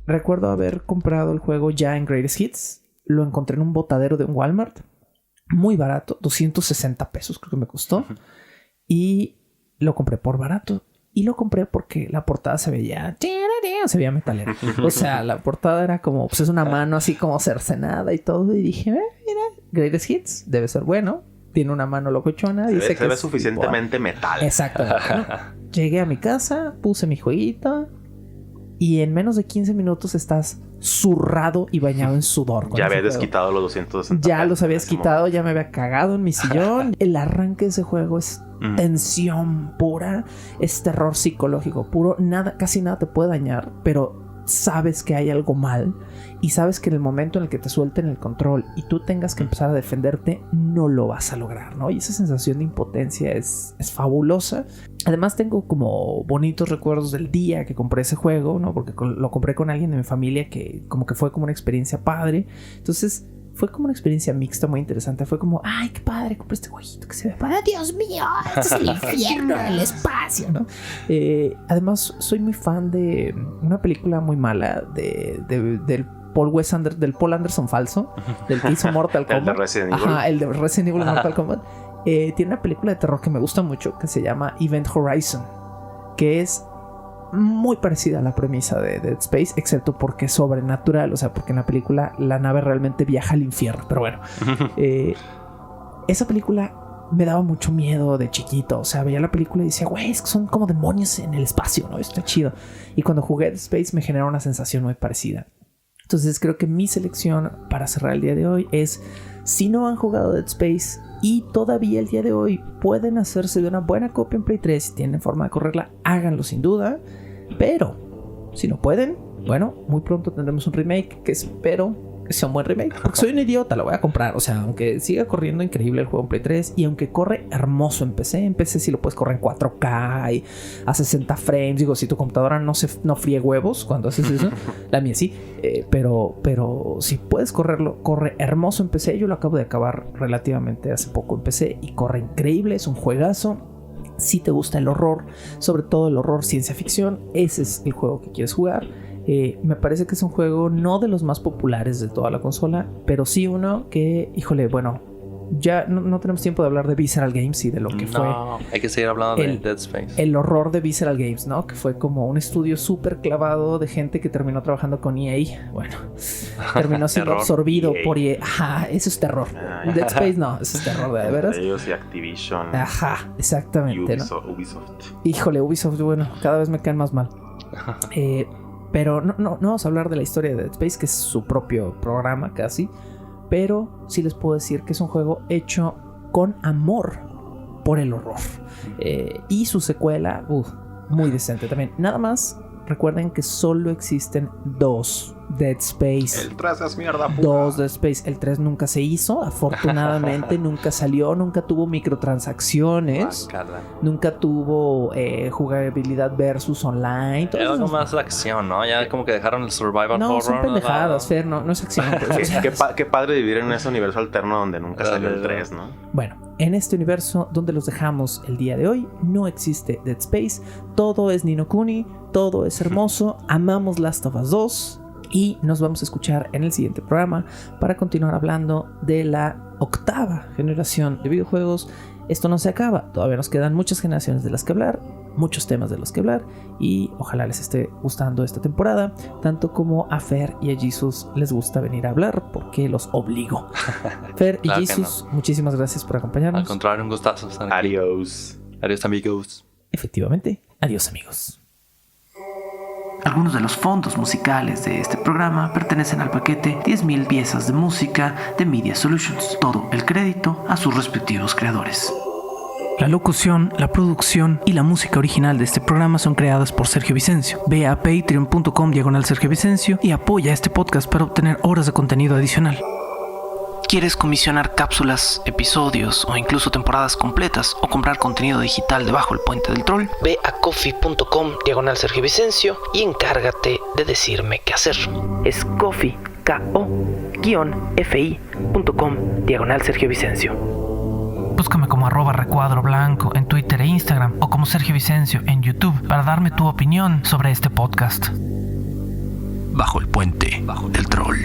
Recuerdo haber comprado el juego ya en Greatest Hits. Lo encontré en un botadero de un Walmart, muy barato, 260 pesos creo que me costó, y lo compré por barato. Y lo compré porque la portada se veía metalera. O sea, la portada era como, pues es una mano así como cercenada y todo. Y dije, mira, Greatest Hits, debe ser bueno. Tiene una mano locochona. Se ve suficientemente metal. Exacto. Bueno, llegué a mi casa, puse mi jueguito y en menos de 15 minutos estás zurrado y bañado en sudor. Ya había desquitado los 260. Ya los habías quitado, ya me había cagado en mi sillón. El arranque de ese juego es tensión pura, es terror psicológico puro. Casi nada te puede dañar, pero sabes que hay algo mal y sabes que en el momento en el que te suelten el control y tú tengas que empezar a defenderte, no lo vas a lograr, ¿no? Y esa sensación de impotencia es fabulosa. Además tengo como bonitos recuerdos del día que compré ese juego, ¿no? Porque lo compré con alguien de mi familia que como que fue como una experiencia padre. Entonces fue como una experiencia mixta muy interesante. Fue como, ay, qué padre, compré este jueguito que se ve padre. Dios mío, este es el infierno del espacio, ¿no? Además, soy muy fan de una película muy mala del Paul Anderson falso, del que hizo Mortal Kombat. El de Resident Evil. Ajá, el de Resident Evil Mortal Kombat. Tiene una película de terror que me gusta mucho que se llama Event Horizon, que es muy parecida a la premisa de Dead Space, excepto porque es sobrenatural, o sea, porque en la película la nave realmente viaja al infierno. Pero bueno, esa película me daba mucho miedo de chiquito. O sea, veía la película y decía, güey, es que son como demonios en el espacio, ¿no? Está chido. Y cuando jugué Dead Space me generó una sensación muy parecida. Entonces creo que mi selección para cerrar el día de hoy es, si no han jugado Dead Space y todavía el día de hoy pueden hacerse de una buena copia en Play 3 y tienen forma de correrla, háganlo sin duda. Pero si no pueden, bueno, muy pronto tendremos un remake que espero que sea un buen remake, porque soy un idiota, lo voy a comprar. O sea, aunque siga corriendo increíble el juego en Play 3 y aunque corre hermoso en PC sí lo puedes correr en 4K y a 60 frames. Digo, si tu computadora no fríe huevos cuando haces eso, la mía sí, pero si puedes correrlo, corre hermoso en PC. Yo lo acabo de acabar relativamente hace poco en PC y corre increíble, es un juegazo. Si te gusta el horror, sobre todo el horror ciencia ficción, ese es el juego que quieres jugar. Me parece que es un juego no de los más populares de toda la consola, pero sí uno que, híjole, bueno, ya no tenemos tiempo de hablar de Visceral Games y de lo que fue. Hay que seguir hablando de Dead Space. El horror de Visceral Games, ¿no? Que fue como un estudio súper clavado de gente que terminó trabajando con EA. Bueno, terminó siendo absorbido por EA. Ajá, eso es terror. Dead Space no, eso es terror, ¿de veras? Ellos y Activision. Ajá, exactamente, Ubisoft. Híjole, Ubisoft, bueno, cada vez me caen más mal. Pero no vamos a hablar de la historia de Dead Space, que es su propio programa casi. Pero sí les puedo decir que es un juego hecho con amor por el horror. Y su secuela, muy decente también. Nada más, recuerden que solo existen 2 Dead Space. El 3 es mierda pura. 2 Dead Space. El 3 nunca se hizo, afortunadamente. Nunca salió, nunca tuvo microtransacciones. Nunca tuvo jugabilidad versus online. Era algo más de acción, ¿no? Ya como que dejaron el survival horror. No, son pendejadas, Fer, no es acción. Pues, qué padre vivir en ese universo alterno donde nunca salió el 3, ¿no? Bueno, en este universo donde los dejamos el día de hoy, no existe Dead Space. Todo es Ni no Kuni, todo es hermoso. Amamos Last of Us 2. Y nos vamos a escuchar en el siguiente programa para continuar hablando de la 8ª generación de videojuegos. Esto no se acaba, todavía nos quedan muchas generaciones de las que hablar, muchos temas de los que hablar, y ojalá les esté gustando esta temporada, tanto como a Fer y a Jesus les gusta venir a hablar porque los obligo. Fer y Jesus, muchísimas gracias por acompañarnos. Al contrario, un gustazo. Adiós. Adiós, amigos. Efectivamente, adiós, amigos. Algunos de los fondos musicales de este programa pertenecen al paquete 10.000 piezas de música de Media Solutions. Todo el crédito a sus respectivos creadores. La locución, la producción y la música original de este programa son creadas por Sergio Vicencio. Ve a patreon.com/Sergio Vicencio y apoya este podcast para obtener horas de contenido adicional. ¿Quieres comisionar cápsulas, episodios o incluso temporadas completas o comprar contenido digital debajo el puente del troll? Ve a coffee.com/Sergio Vicencio y encárgate de decirme qué hacer. Es coffee, ko-fi.com/Sergio Vicencio. Búscame como @recuadro_blanco en Twitter e Instagram o como Sergio Vicencio en YouTube para darme tu opinión sobre este podcast. Bajo el puente del troll.